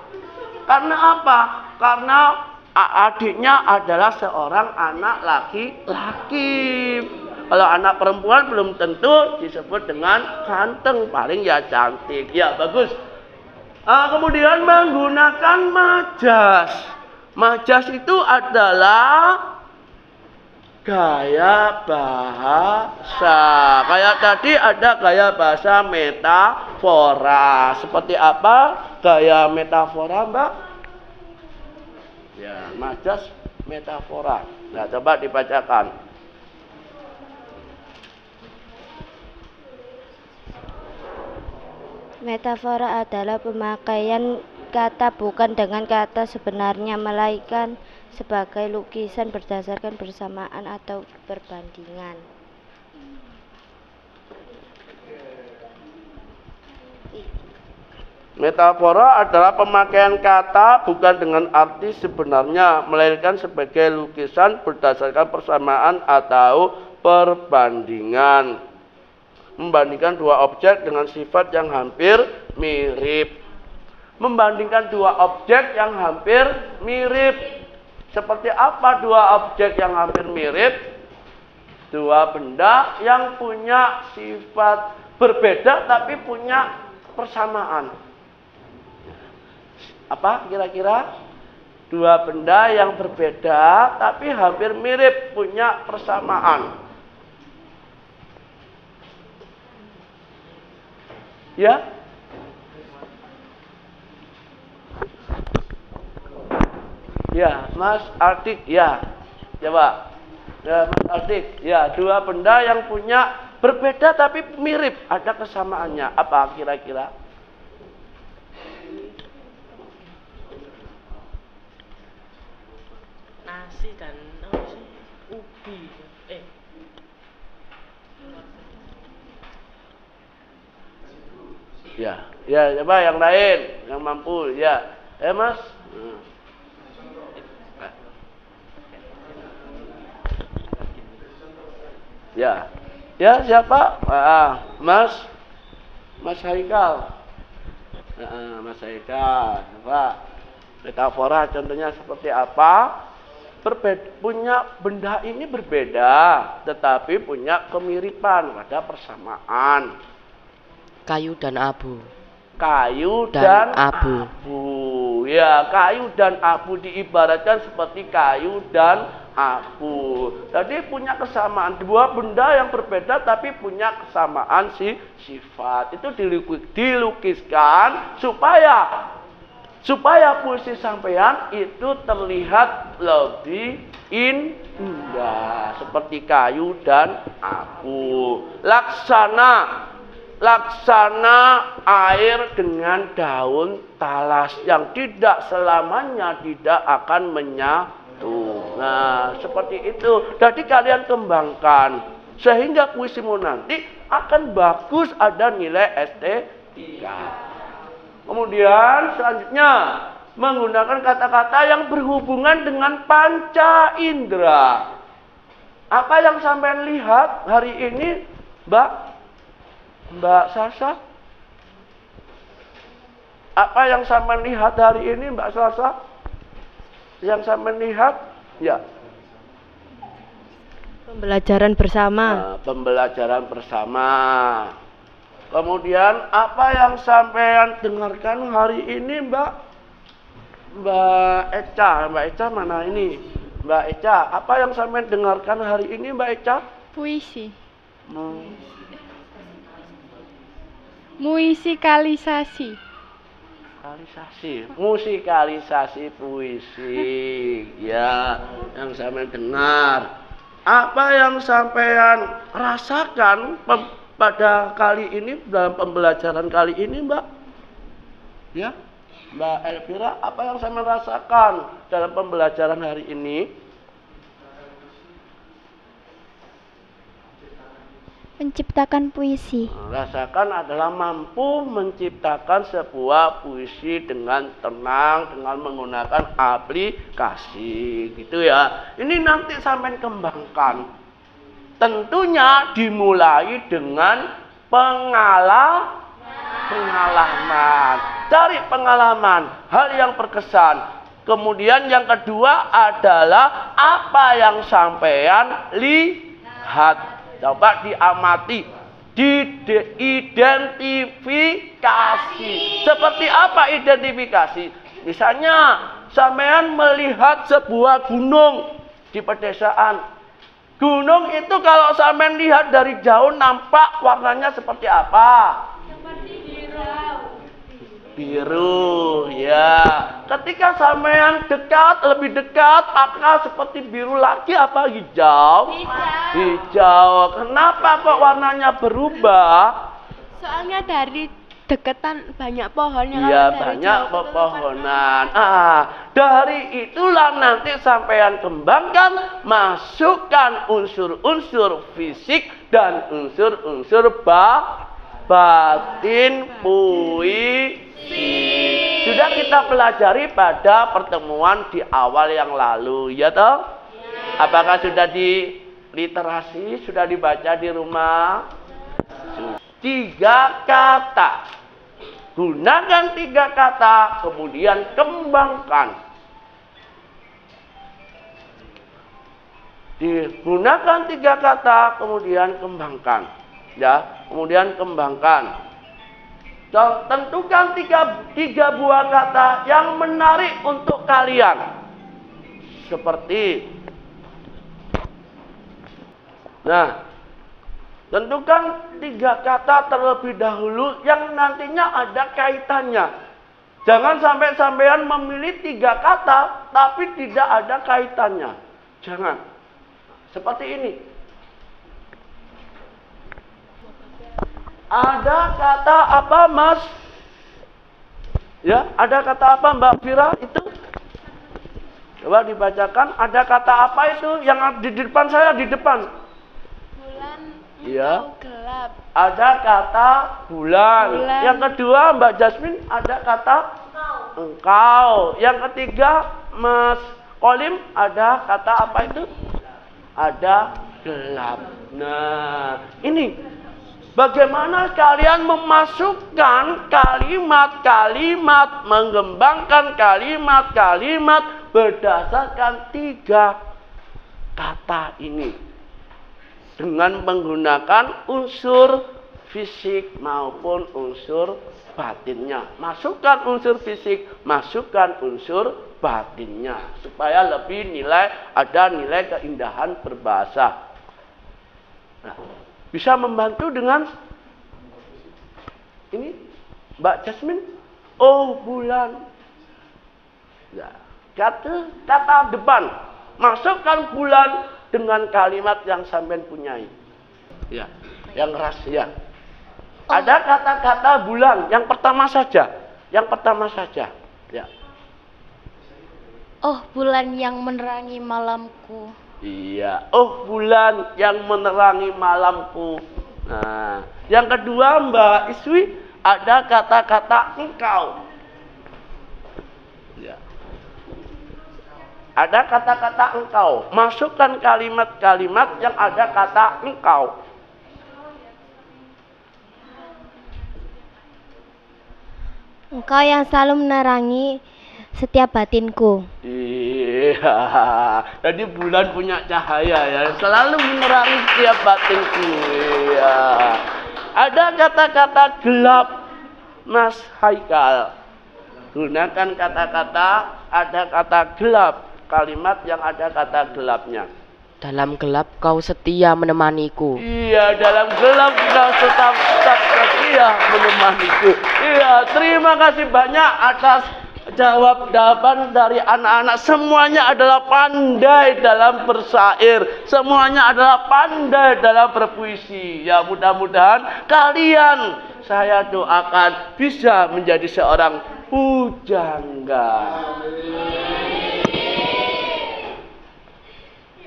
Karena apa? Karena adiknya adalah seorang anak laki-laki. Kalau anak perempuan belum tentu disebut dengan ganteng, paling ya cantik. Ya bagus. Kemudian menggunakan majas. Majas itu adalah gaya bahasa. Kayak tadi ada gaya bahasa metafora. Seperti apa gaya metafora, Mbak? Ya, majas metafora. Nah, coba dibacakan. Metafora adalah pemakaian kata bukan dengan kata sebenarnya, melainkan sebagai lukisan berdasarkan persamaan atau perbandingan. Metafora adalah pemakaian kata bukan dengan arti sebenarnya, melainkan sebagai lukisan berdasarkan persamaan atau perbandingan. Membandingkan dua objek dengan sifat yang hampir mirip. Membandingkan dua objek yang hampir mirip. Seperti apa dua objek yang hampir mirip? Dua benda yang punya sifat berbeda tapi punya persamaan. Apa kira-kira? Dua benda yang berbeda tapi hampir mirip, punya persamaan. Ya? Ya, Mas Ardik, ya. Coba. Ya, Mas Ardik. Ya, dua benda yang punya berbeda tapi mirip, ada kesamaannya. Apa kira-kira? Nasi dan ubi. Ya, ya coba yang lain yang mampu, ya. Mas. Ya. Ya, siapa? Mas Haikal. Mas Haikal. Coba metafora contohnya seperti apa? Punya benda ini berbeda, tetapi punya kemiripan, ada persamaan. Kayu dan abu. Kayu dan abu. Ya, kayu dan abu diibaratkan seperti kayu dan abu. Jadi punya kesamaan, dua benda yang berbeda tapi punya kesamaan sifat. Itu dilukiskan supaya puisi sampean itu terlihat lebih indah, seperti kayu dan abu. Laksana air dengan daun talas yang tidak selamanya tidak akan menyatu. Nah, seperti itu. Jadi kalian kembangkan sehingga puisimu nanti akan bagus, ada nilai estetika. Kemudian selanjutnya menggunakan kata-kata yang berhubungan dengan panca indera. Apa yang sampean lihat hari ini, Mbak Sasa? Apa yang sampean lihat hari ini, Mbak Sasa? Yang sampean lihat? Ya. Pembelajaran bersama. Pembelajaran bersama. Kemudian apa yang sampean dengarkan hari ini, Mbak Eca? Mbak Eca mana ini? Mbak Eca, apa yang sampean dengarkan hari ini, Mbak Eca? Puisi. Musikalisasi. Musikalisasi puisi. Ya, yang sampean dengar. Apa yang sampean rasakan pada kali ini, dalam pembelajaran kali ini, Mbak? Ya, Mbak Elvira, apa yang sampean rasakan dalam pembelajaran hari ini? Menciptakan puisi. Rasakan adalah mampu menciptakan sebuah puisi dengan tenang, dengan menggunakan aplikasi, gitu ya. Ini nanti sampai kembangkan. Tentunya dimulai dengan pengalaman. Cari pengalaman, hal yang berkesan. Kemudian yang kedua adalah apa yang sampean lihat. Coba diamati, diidentifikasi. Seperti apa identifikasi? Misalnya, sampean melihat sebuah gunung di pedesaan. Gunung itu kalau sampean lihat dari jauh nampak warnanya seperti apa? Seperti biru, ya. Ketika sampean lebih dekat, maka seperti biru lagi apa hijau? Hijau. Kenapa kok warnanya berubah? Soalnya dari deketan banyak pohonnya. Iya, banyak pepohonan. Dari itulah nanti sampean kembangkan, masukkan unsur-unsur fisik dan unsur-unsur batin puisi. Sudah kita pelajari pada pertemuan di awal yang lalu, ya toh? Apakah sudah di literasi, sudah dibaca di rumah? 3 kata. Gunakan 3 kata, kemudian kembangkan. Digunakan 3 kata, kemudian kembangkan. Ya, kemudian kembangkan. Tentukan 3 buah kata yang menarik untuk kalian. Seperti, tentukan 3 kata terlebih dahulu yang nantinya ada kaitannya. Jangan sampai sampean memilih 3 kata tapi tidak ada kaitannya. Jangan. Seperti ini. Ada kata apa, Mas? Ya, ada kata apa, Mbak Fira itu? Coba dibacakan, ada kata apa itu yang di depan saya, di depan? Bulan ya. Gelap. Ada kata bulan. Yang kedua, Mbak Jasmine, ada kata engkau. Yang ketiga, Mas Kolim, ada kata apa itu? Ada gelap. Nah, ini bagaimana kalian memasukkan kalimat-kalimat, mengembangkan kalimat-kalimat berdasarkan 3 kata ini dengan menggunakan unsur fisik maupun unsur batinnya. Masukkan unsur fisik, masukkan unsur batinnya supaya lebih ada nilai keindahan berbahasa. Nah, bisa membantu dengan ini, Mbak Jasmine. Oh, bulan. Ya, kata depan. Masukkan bulan dengan kalimat yang sampean punyai. Ya, yang rahasia. Ada kata-kata bulan. Yang pertama saja. Ya. Oh, bulan yang menerangi malamku. Iya, oh bulan yang menerangi malamku. Nah, yang kedua Mbak Iswi, ada kata-kata engkau. Ya. Ada kata-kata engkau. Masukkan kalimat-kalimat yang ada kata engkau. Engkau yang selalu menerangi setiap batinku. Iya. Jadi bulan punya cahaya ya. Selalu menerangi setiap batinku. Iya. Ada kata-kata gelap, Mas Haikal. Gunakan kata-kata, ada kata gelap. Kalimat yang ada kata gelapnya. Dalam gelap kau setia menemaniku. Iya, dalam gelap kau tetap setia menemaniku. Iya, terima kasih banyak atas jawaban dari anak-anak. Semuanya adalah pandai dalam bersyair. Semuanya adalah pandai dalam berpuisi. Ya, mudah-mudahan kalian, saya doakan bisa menjadi seorang pujangga.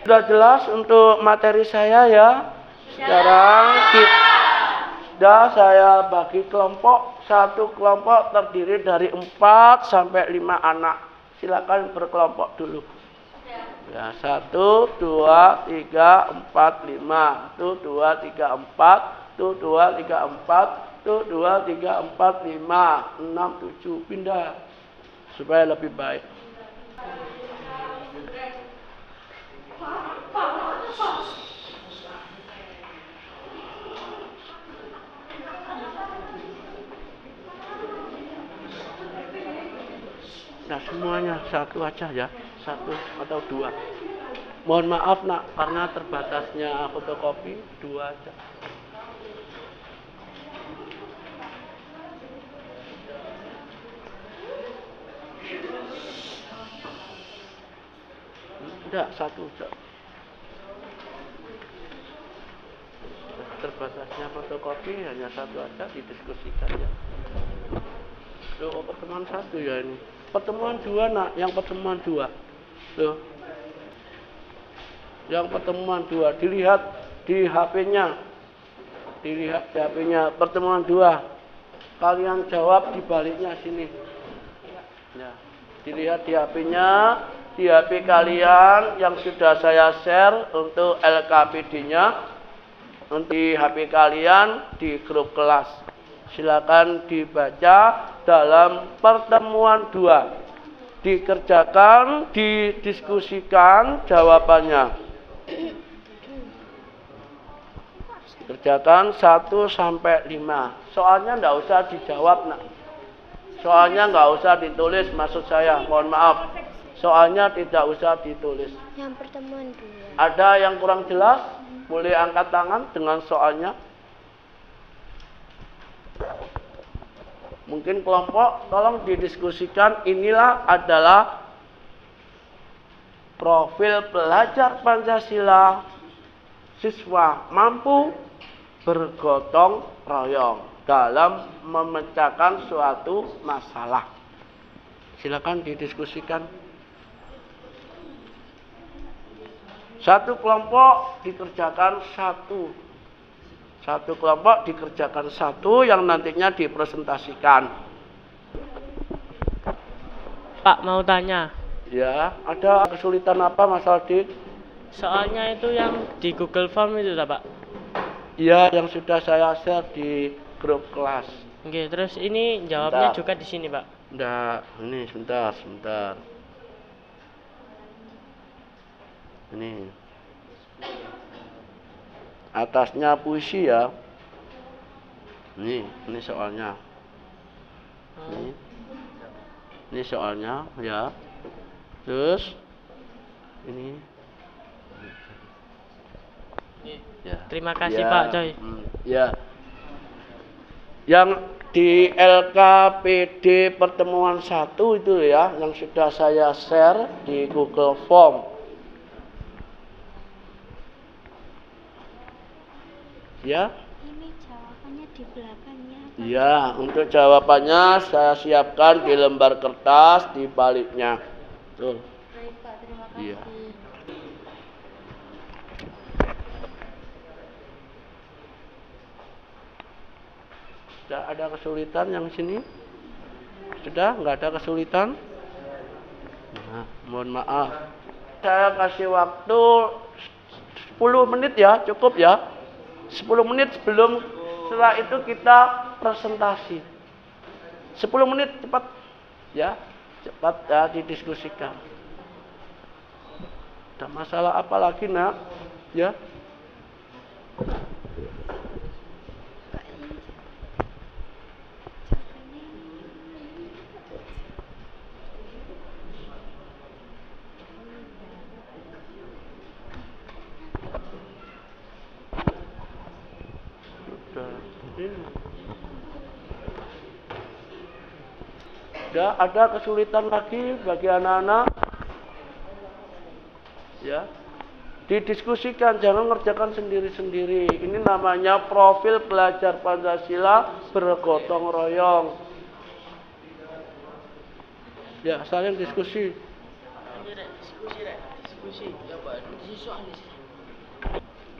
Sudah jelas untuk materi saya ya. Sekarang sudah saya bagi kelompok. Satu kelompok terdiri dari 4 sampai 5 anak. Silakan berkelompok dulu. Ya, 1, 2, 3, 4, 5. 1, 2, 3, 4. 1, 2, 3, 4. 1, 2, 3, 4, 5, 6, 7. Pindah. Supaya lebih baik. Nah, semuanya satu aja ya, 1 atau 2. Mohon maaf nak, karena terbatasnya fotokopi 2 aja. Tidak, 1 aja. Terbatasnya fotokopi hanya 1 aja, didiskusikan ya. Loh, pertemuan 1 ya ini. Pertemuan 2 nak, yang pertemuan 2. Loh. Yang pertemuan 2, dilihat di HP-nya. Dilihat di HP-nya, pertemuan 2. Kalian jawab di baliknya sini. Ya. Dilihat di HP-nya, di HP kalian yang sudah saya share untuk LKPD-nya. Untuk di HP kalian di grup kelas. Silakan dibaca dalam pertemuan 2. Dikerjakan, didiskusikan jawabannya. Kerjakan 1 sampai 5. Soalnya enggak usah dijawab nak. Soalnya enggak usah ditulis, maksud saya, mohon maaf. Soalnya tidak usah ditulis. Yang pertemuan 2. Ada yang kurang jelas? Boleh angkat tangan dengan soalnya. Mungkin kelompok tolong didiskusikan. Inilah adalah profil pelajar Pancasila siswa mampu bergotong royong dalam memecahkan suatu masalah. Silakan didiskusikan. Satu kelompok dikerjakan 1. Satu kelompok dikerjakan 1 yang nantinya dipresentasikan. Pak, mau tanya. Ya, ada kesulitan apa Mas Aldi? Soalnya itu yang di Google Form itu, Pak. Iya, yang sudah saya share di grup kelas. Oke, terus ini jawabnya Bentar. juga di sini, Pak. Enggak, ini sebentar. Ini. Atasnya puisi ya. Ini soalnya. Ini soalnya ya. Terus ini. Ya. Terima kasih Ya, Pak Coy. Ya. Yang di LKPD pertemuan 1 itu ya, yang sudah saya share di Google Form. Ya. Ini jawabannya di belakangnya. Ya, untuk jawabannya saya siapkan di lembar kertas di baliknya. Betul. Baik Pak, terima kasih. Iya. Sudah ada kesulitan yang sini? Sudah? Nggak ada kesulitan? Nah, mohon maaf. Saya kasih waktu 10 menit ya, cukup ya. 10 menit sebelum, setelah itu kita presentasi. 10 menit cepat ya, cepat ya didiskusikan. Ada masalah apa lagi nak? Ya. Ya, ada kesulitan lagi bagi anak-anak? Ya, didiskusikan, jangan ngerjakan sendiri-sendiri. Ini namanya profil belajar Pancasila bergotong royong. Ya, saling diskusi.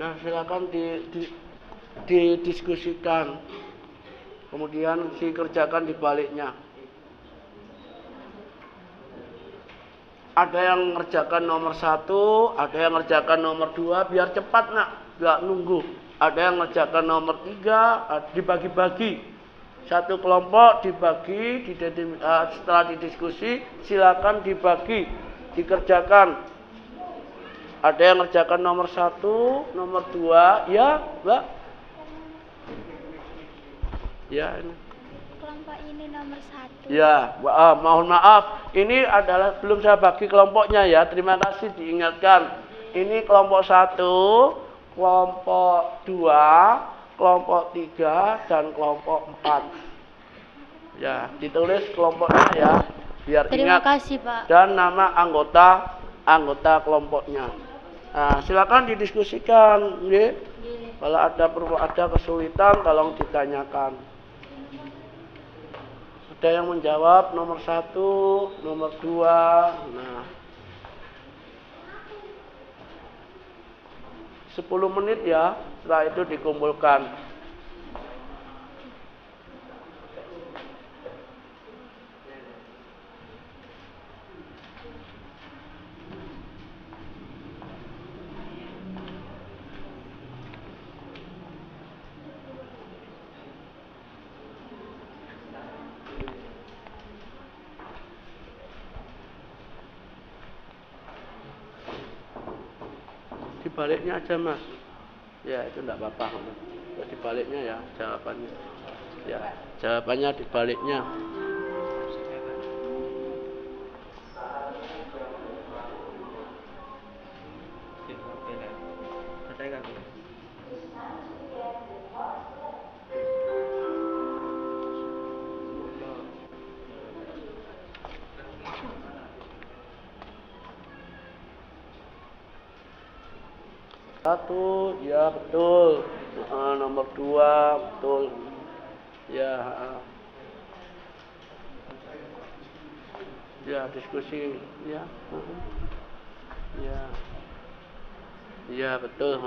Nah, silakan didiskusikan. Kemudian dikerjakan di baliknya. Ada yang ngerjakan nomor 1, ada yang ngerjakan nomor 2, biar cepat nak, nggak nunggu. Ada yang ngerjakan nomor 3, dibagi-bagi. Satu kelompok dibagi, setelah didiskusi, silakan dibagi, dikerjakan. Ada yang ngerjakan nomor 1, nomor 2, ya Mbak? Ya ini. Kelompok ini nomor 1. Ya, mohon maaf, ini adalah belum saya bagi kelompoknya ya. Terima kasih diingatkan. Ini kelompok 1, kelompok 2, kelompok 3, dan kelompok 4. Ya, ditulis kelompoknya ya, biar Terima ingat. kasih, Pak. Dan nama anggota kelompoknya. Nah, silakan didiskusikan, nggih. Kalau ada kesulitan, tolong ditanyakan. Ada yang menjawab nomor 1, nomor 2. Nah, 10 menit ya, setelah itu dikumpulkan. Dibaliknya aja mas, ya itu enggak apa-apa. Dibaliknya ya jawabannya, ya jawabannya dibaliknya. Satu, ya betul. Nomor 2, betul. Ya, ya diskusi, ya, ya, ya betul.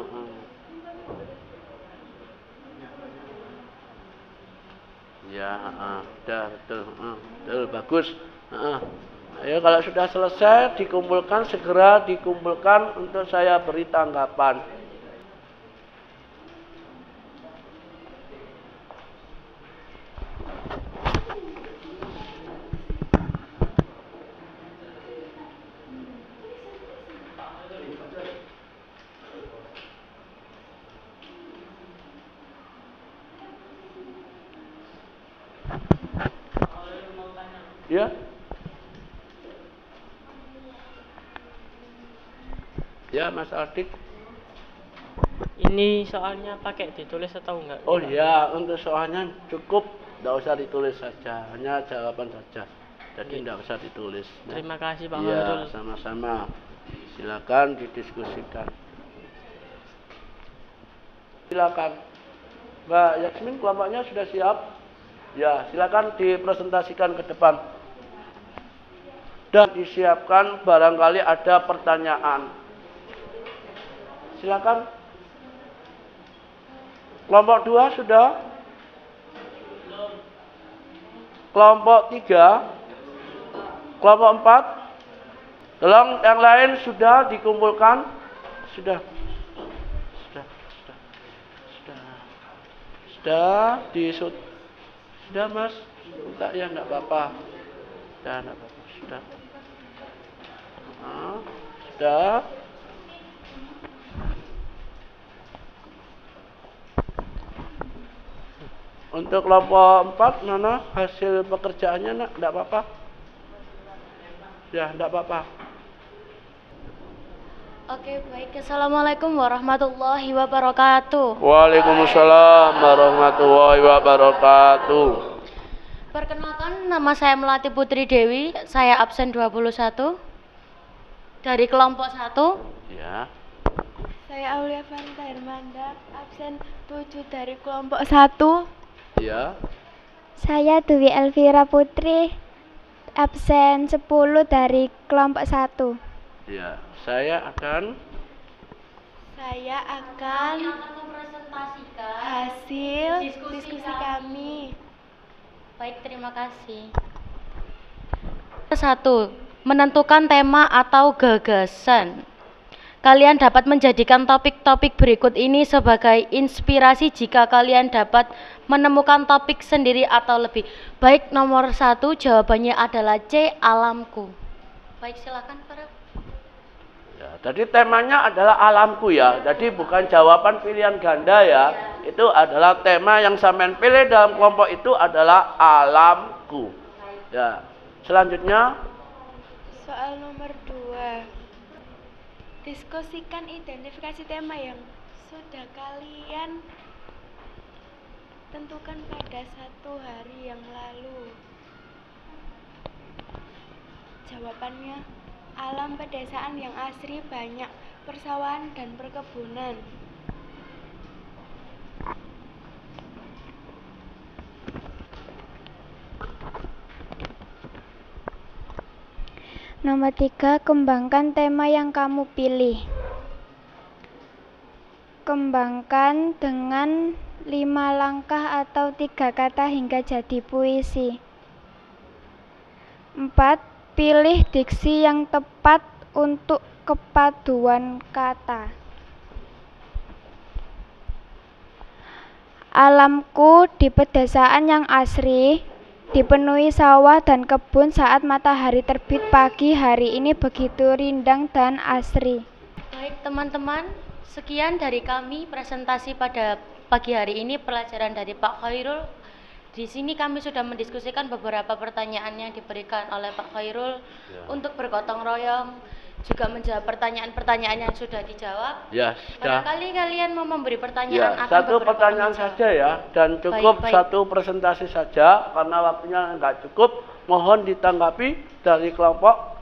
Ya, udah betul, betul bagus. Ayo kalau sudah selesai dikumpulkan, segera dikumpulkan untuk saya beri tanggapan. Ya. Ya, Mas Adik. Ini soalnya pakai ditulis atau enggak? Oh ya, untuk soalnya cukup, enggak usah ditulis saja, hanya jawaban saja. Jadi enggak usah ditulis. Terima kasih Pak Ya, Khairul. sama-sama. Silakan didiskusikan. Silakan. Mbak Yasmin, kelompoknya sudah siap? Ya, silakan dipresentasikan ke depan. Dan disiapkan barangkali ada pertanyaan. Silakan. Kelompok 2 sudah? Kelompok 3? Kelompok 4? Tolong yang lain sudah dikumpulkan? Sudah. Sudah Mas. Minta ya enggak apa-apa. Sudah enggak apa-apa. Sudah. Sudah. Untuk kelompok 4 mana hasil pekerjaannya nak? Enggak apa-apa. Ya, enggak apa-apa. Oke, baik. Assalamualaikum warahmatullahi wabarakatuh. Waalaikumsalam warahmatullahi wabarakatuh. Perkenalkan, nama saya Melati Putri Dewi. Saya absen 21 dari kelompok 1. Ya. Saya Aulia Vanita Hermanda, absen 7 dari kelompok 1. Ya. Saya Dwi Elvira Putri, absen 10 dari kelompok 1. Ya, saya akan mempresentasikan hasil diskusi kami. Baik, terima kasih. 1. Menentukan tema atau gagasan. Kalian dapat menjadikan topik-topik berikut ini sebagai inspirasi jika kalian dapat menemukan topik sendiri atau lebih. Baik, nomor 1 jawabannya adalah C, alamku. Baik, silakan para. ya, tadi temanya adalah alamku ya. Jadi bukan jawaban pilihan ganda ya. Itu adalah tema yang sampean pilih dalam kelompok itu adalah alamku. Ya. Selanjutnya Soal nomor 2. Diskusikan identifikasi tema yang sudah kalian tentukan pada 1 hari yang lalu. Jawabannya, alam pedesaan yang asri, banyak persawahan dan perkebunan. Nomor 3, kembangkan tema yang kamu pilih. Kembangkan dengan 5 langkah atau 3 kata hingga jadi puisi. 4, pilih diksi yang tepat untuk kepaduan kata. Alamku di pedesaan yang asri, dipenuhi sawah dan kebun saat matahari terbit pagi hari ini begitu rindang dan asri. Baik teman-teman, sekian dari kami presentasi pada pagi hari ini pelajaran dari Pak Khairul. Di sini kami sudah mendiskusikan beberapa pertanyaan yang diberikan oleh Pak Khairul untuk bergotong royong, juga menjawab pertanyaan-pertanyaan yang sudah dijawab. ya, sudah. Barangkali kalian mau memberi pertanyaan Ya, akan satu beberapa pertanyaan pembicara. saja ya, dan cukup Baik. satu presentasi saja karena waktunya enggak cukup. Mohon ditanggapi dari kelompok.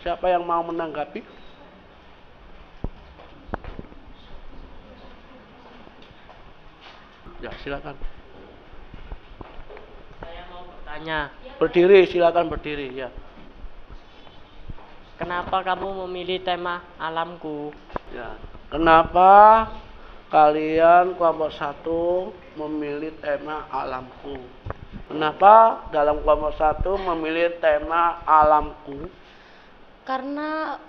Siapa yang mau menanggapi? Ya, silakan. Saya mau bertanya, Berdiri, silakan berdiri ya. kenapa kamu memilih tema alamku? Ya. Kenapa kalian kelompok 1 memilih tema alamku? Kenapa dalam kelompok 1 memilih tema alamku? Karena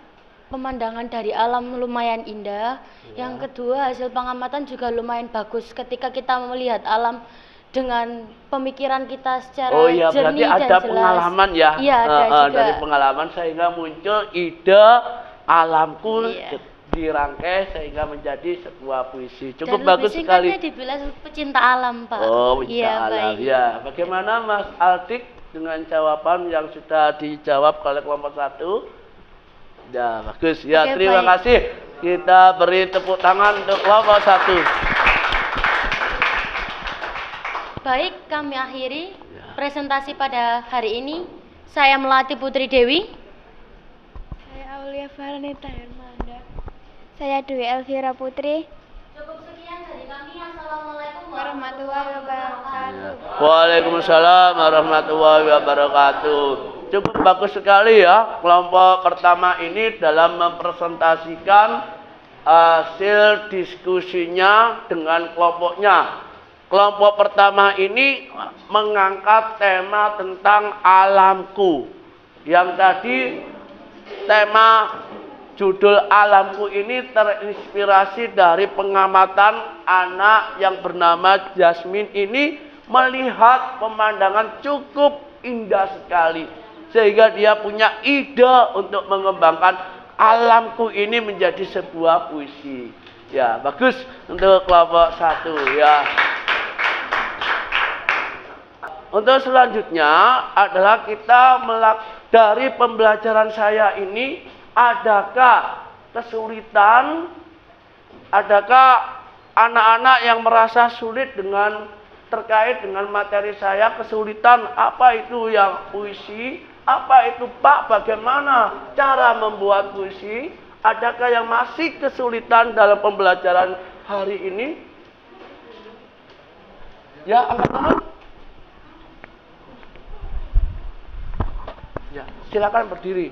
pemandangan dari alam lumayan indah. Yang kedua, hasil pengamatan juga lumayan bagus ketika kita melihat alam dengan pemikiran kita secara Oh iya, berarti jernih dan ada jelas. pengalaman ya. Iya, ada juga. Dari pengalaman sehingga muncul ide alamku Iya. dirangkai sehingga menjadi sebuah puisi. Dan Cukup lebih bagus sekali. singkatnya dibilang pecinta alam, Pak. Oh, pecinta Iya, alam. baik. Ya, bagaimana Mas Altik dengan jawaban yang sudah dijawab oleh kelompok 1? Ya, bagus. Ya, Oke, terima baik. kasih. Kita beri tepuk tangan untuk kelompok 1. Baik, kami akhiri presentasi pada hari ini. Saya Melati Putri Dewi. Saya Aulia Vanita Hermanda. Saya Dwi Elvira Putri. Cukup sekian dari kami. Assalamualaikum Warahmatullahi wabarakatuh. Waalaikumsalam warahmatullahi wabarakatuh. Cukup bagus sekali ya kelompok pertama ini dalam mempresentasikan hasil diskusinya dengan kelompoknya. Kelompok pertama ini mengangkat tema tentang alamku. Yang tadi tema judul Alamku ini terinspirasi dari pengamatan anak yang bernama Jasmine ini melihat pemandangan cukup indah sekali. Sehingga dia punya ide untuk mengembangkan alamku ini menjadi sebuah puisi. Ya, bagus untuk kelompok 1 ya. Untuk selanjutnya adalah kita dari pembelajaran saya ini, adakah kesulitan, adakah anak-anak yang merasa sulit terkait dengan materi saya, kesulitan apa itu yang puisi, apa itu Pak, bagaimana cara membuat puisi, adakah yang masih kesulitan dalam pembelajaran hari ini? Ya, angkat tangan. Ya, silakan berdiri.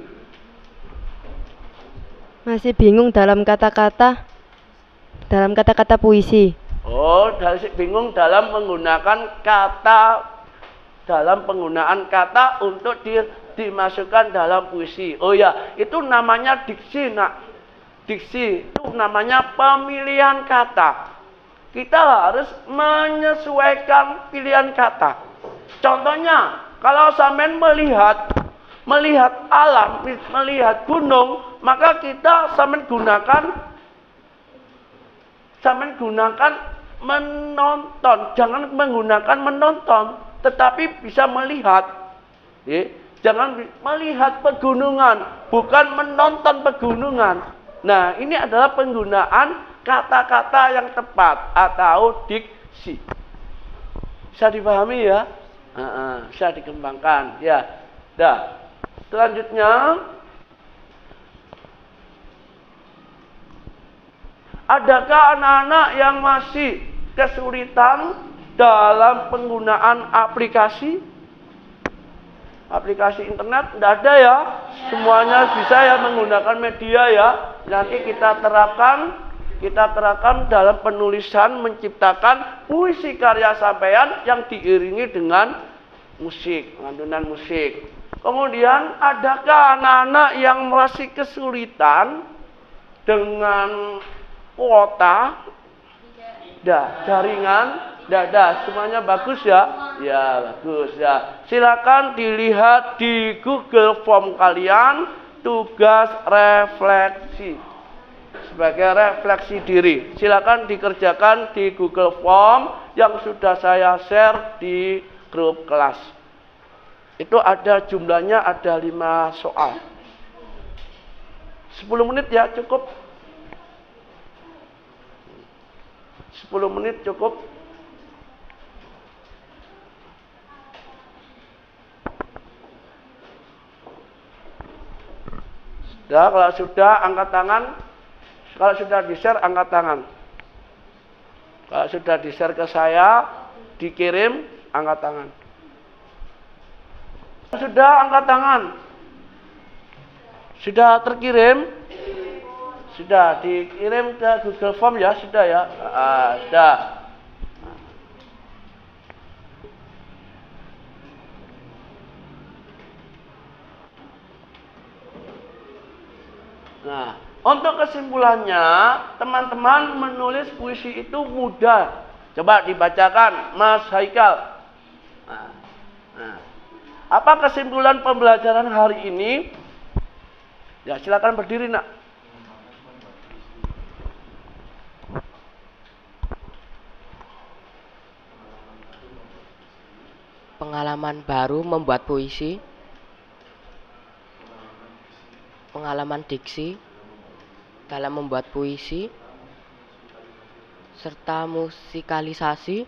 Masih bingung dalam kata-kata puisi. Oh, bingung dalam menggunakan kata, dalam penggunaan kata untuk dimasukkan dalam puisi. Oh ya, itu namanya diksi, nak. Diksi itu namanya pemilihan kata. Kita harus menyesuaikan pilihan kata. Contohnya, kalau sampean melihat alam, melihat gunung, maka kita sampean gunakan menonton. Jangan menggunakan menonton, tetapi bisa melihat. Ya, jangan melihat pegunungan, bukan menonton pegunungan. Nah, ini adalah penggunaan kata-kata yang tepat atau diksi. Bisa dipahami ya? Bisa dikembangkan. Ya. Dah. Selanjutnya, adakah anak-anak yang masih kesulitan dalam penggunaan aplikasi internet? Tidak ada ya, semuanya bisa ya menggunakan media ya. Nanti kita terapkan dalam penulisan, menciptakan puisi karya sampean yang diiringi dengan musik, lantunan musik. Kemudian, adakah anak-anak yang masih kesulitan dengan kuota, jaringan? Tidak, semuanya bagus ya? Ya, bagus ya. Silakan dilihat di Google Form kalian, tugas refleksi. Sebagai refleksi diri. Silakan dikerjakan di Google Form yang sudah saya share di grup kelas. Itu ada jumlahnya, ada 5 soal. 10 menit ya, cukup. 10 menit cukup. Sudah, kalau sudah angkat tangan. Kalau sudah di-share, angkat tangan. Kalau sudah di-share ke saya, dikirim, angkat tangan. Sudah, angkat tangan. Sudah terkirim? Sudah dikirim ke Google Form ya? Sudah ya? Sudah. Nah, untuk kesimpulannya, teman-teman menulis puisi itu mudah. Coba dibacakan, Mas Haikal. Apa kesimpulan pembelajaran hari ini? Ya, silakan berdiri, nak. Pengalaman baru membuat puisi, pengalaman diksi dalam membuat puisi, serta musikalisasi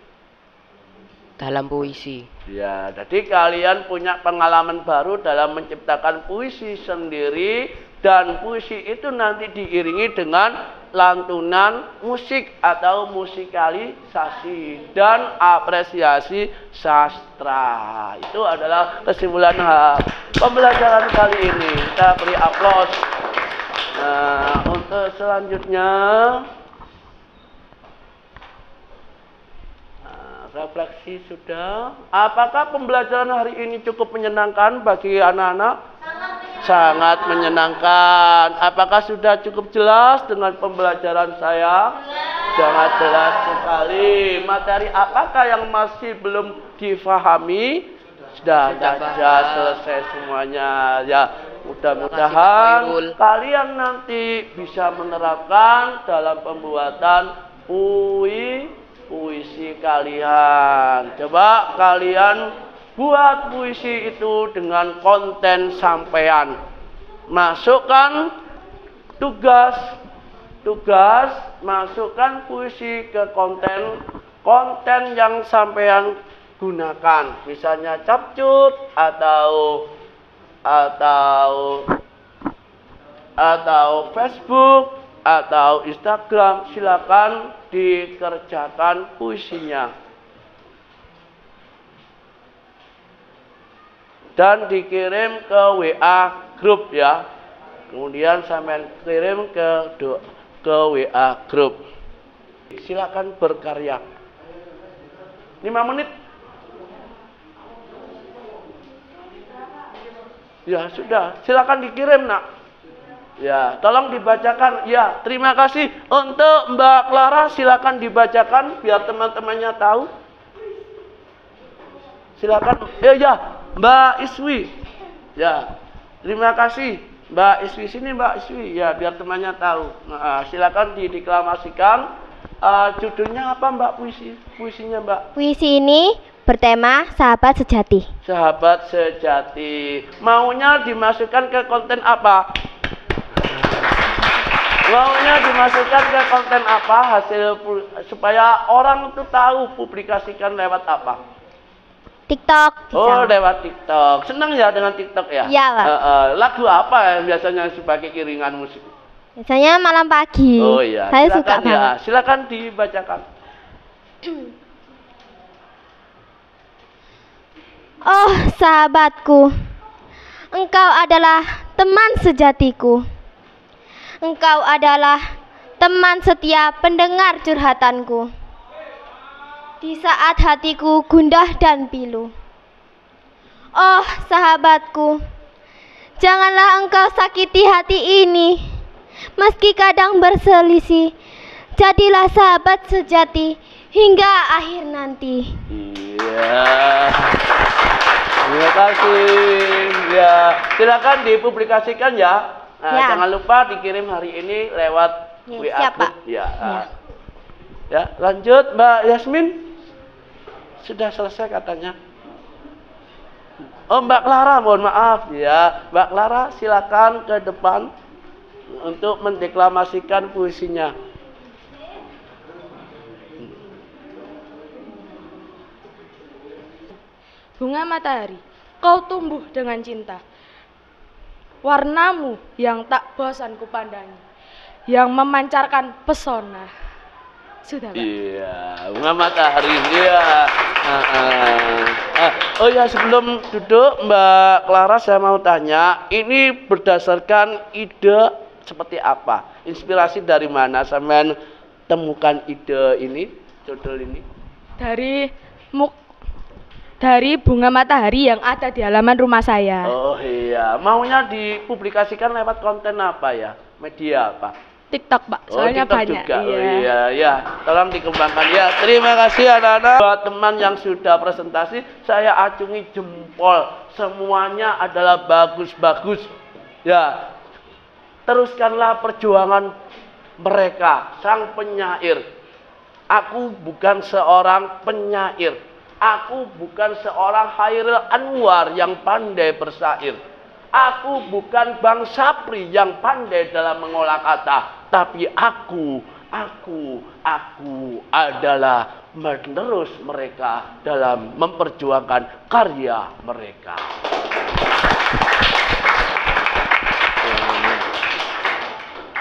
dalam puisi. Ya, jadi kalian punya pengalaman baru dalam menciptakan puisi sendiri, dan puisi itu nanti diiringi dengan lantunan musik atau musikalisasi dan apresiasi sastra. Itu adalah kesimpulan pembelajaran kali ini. Kita beri aplaus. Nah, untuk selanjutnya, refleksi sudah. Apakah pembelajaran hari ini cukup menyenangkan bagi anak-anak? sangat menyenangkan. Apakah sudah cukup jelas dengan pembelajaran saya? Sangat jelas sekali. Materi apakah yang masih belum difahami? Sudah selesai semuanya. Ya, mudah-mudahan kalian nanti bisa menerapkan dalam pembuatan puisi kalian. Coba kalian buat puisi itu dengan konten sampean. Masukkan tugas, masukkan puisi ke konten yang sampean gunakan. Misalnya capcut atau Facebook atau Instagram, silakan dikerjakan puisinya. Dan dikirim ke WA grup ya. Kemudian sampai kirim ke WA grup. Silakan berkarya. 5 menit. Ya sudah, silakan dikirim nak. Ya, tolong dibacakan. Ya, terima kasih untuk Mbak Clara, silakan dibacakan biar teman-temannya tahu. Silakan. Ya, Mbak Iswi. Ya, terima kasih Mbak Iswi, sini Mbak Iswi. Ya, biar temannya tahu. Nah, silakan dideklamasikan. Judulnya apa Mbak puisinya Mbak? Puisi ini bertema sahabat sejati. Sahabat sejati. Maunya dimasukkan ke konten apa? Maunya dimasukkan ke konten apa hasil supaya orang itu tahu publikasikan lewat apa? TikTok. Oh, lewat TikTok. Senang ya dengan TikTok ya? Iya, Pak. Lagu apa yang biasanya sebagai iringan musik? Biasanya malam pagi. Oh iya. Saya silakan, suka ya. banget. Silakan dibacakan. Oh, sahabatku. Engkau adalah teman sejatiku. Engkau adalah teman setia pendengar curhatanku. Di saat hatiku gundah dan pilu. Oh, sahabatku. Janganlah engkau sakiti hati ini. Meski kadang berselisih, jadilah sahabat sejati hingga akhir nanti. Iya. Terima kasih. Ya, silakan dipublikasikan ya. Nah, jangan lupa dikirim hari ini lewat WA siap, group. Pak. Ya. Ya, lanjut Mbak Yasmin. Sudah selesai katanya. Oh, Mbak Clara, mohon maaf ya. Mbak Clara, silakan ke depan untuk mendeklamasikan puisinya. Bunga matahari, kau tumbuh dengan cinta. Warnamu yang tak bosan kupandangi, yang memancarkan pesona. Sudah, Pak. Iya, bunga matahari. Iya. Oh ya, sebelum duduk Mbak Clara, saya mau tanya, ini berdasarkan ide seperti apa? Inspirasi dari mana sampean temukan ide ini, judul ini? Dari bunga matahari yang ada di halaman rumah saya. Oh iya, maunya dipublikasikan lewat konten apa ya? Media apa? TikTok, Pak. Soalnya TikTok banyak. juga. Iya. Oh iya, ya. Tolong dikembangkan ya. Terima kasih anak-anak. Buat teman yang sudah presentasi, saya acungi jempol. Semuanya adalah bagus-bagus. Ya. Teruskanlah perjuangan mereka, sang penyair. Aku bukan seorang penyair. Aku bukan seorang Hairil Anwar yang pandai bersair. Aku bukan Bang Sapri yang pandai dalam mengolah kata. Tapi aku adalah menerus mereka dalam memperjuangkan karya mereka.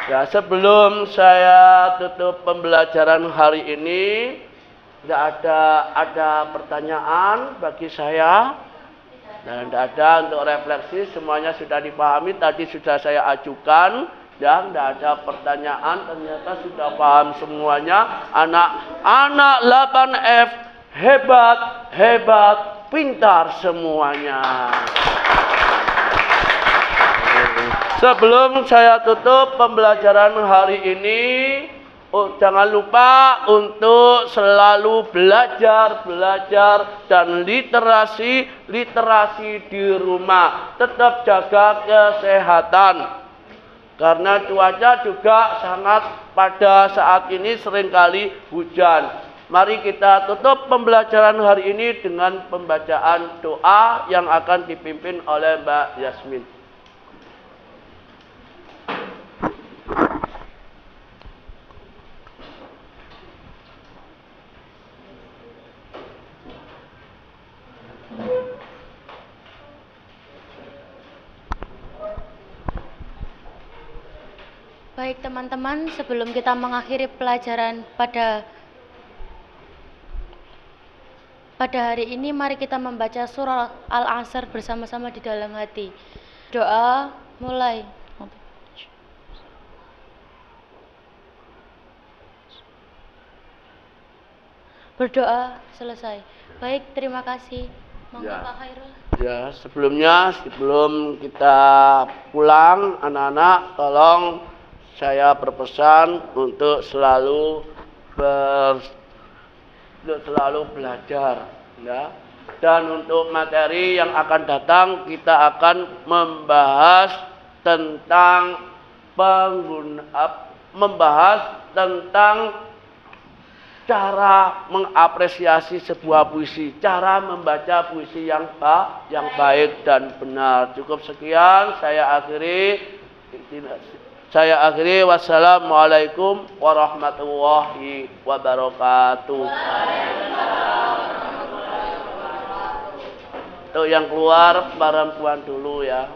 Ya, sebelum saya tutup pembelajaran hari ini, tidak ada pertanyaan bagi saya dan tidak ada untuk refleksi, semuanya sudah dipahami, tadi sudah saya ajukan dan tidak ada pertanyaan, ternyata sudah paham semuanya. Anak 8F hebat, pintar semuanya. Sebelum saya tutup pembelajaran hari ini, jangan lupa untuk selalu belajar dan literasi di rumah. Tetap jaga kesehatan. Karena cuaca juga sangat pada saat ini seringkali hujan. Mari kita tutup pembelajaran hari ini dengan pembacaan doa yang akan dipimpin oleh Mbak Yasmin. Baik teman-teman, sebelum kita mengakhiri pelajaran pada hari ini, mari kita membaca surah Al-Asr bersama-sama di dalam hati. Doa mulai. Berdoa selesai. Baik, terima kasih. Monggo Pak Khairul. Ya, sebelum kita pulang, anak-anak, tolong saya berpesan untuk selalu belajar, ya. Dan untuk materi yang akan datang, kita akan membahas tentang cara mengapresiasi sebuah puisi, cara membaca puisi yang baik dan benar. Cukup sekian, saya akhiri. Wassalamualaikum warahmatullahi wabarakatuh. Untuk yang keluar perempuan dulu ya.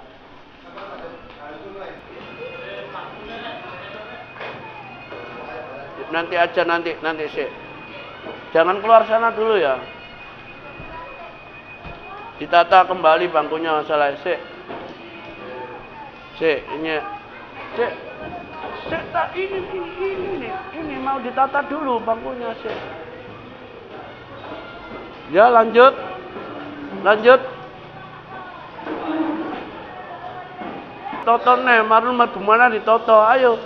Nanti aja nanti sih. Jangan keluar sana dulu ya. Ditata kembali bangkunya masalah sih. Ini mau ditata dulu bangkunya sih. Ya lanjut. Toto nih, marun gimana ditoto, ayo.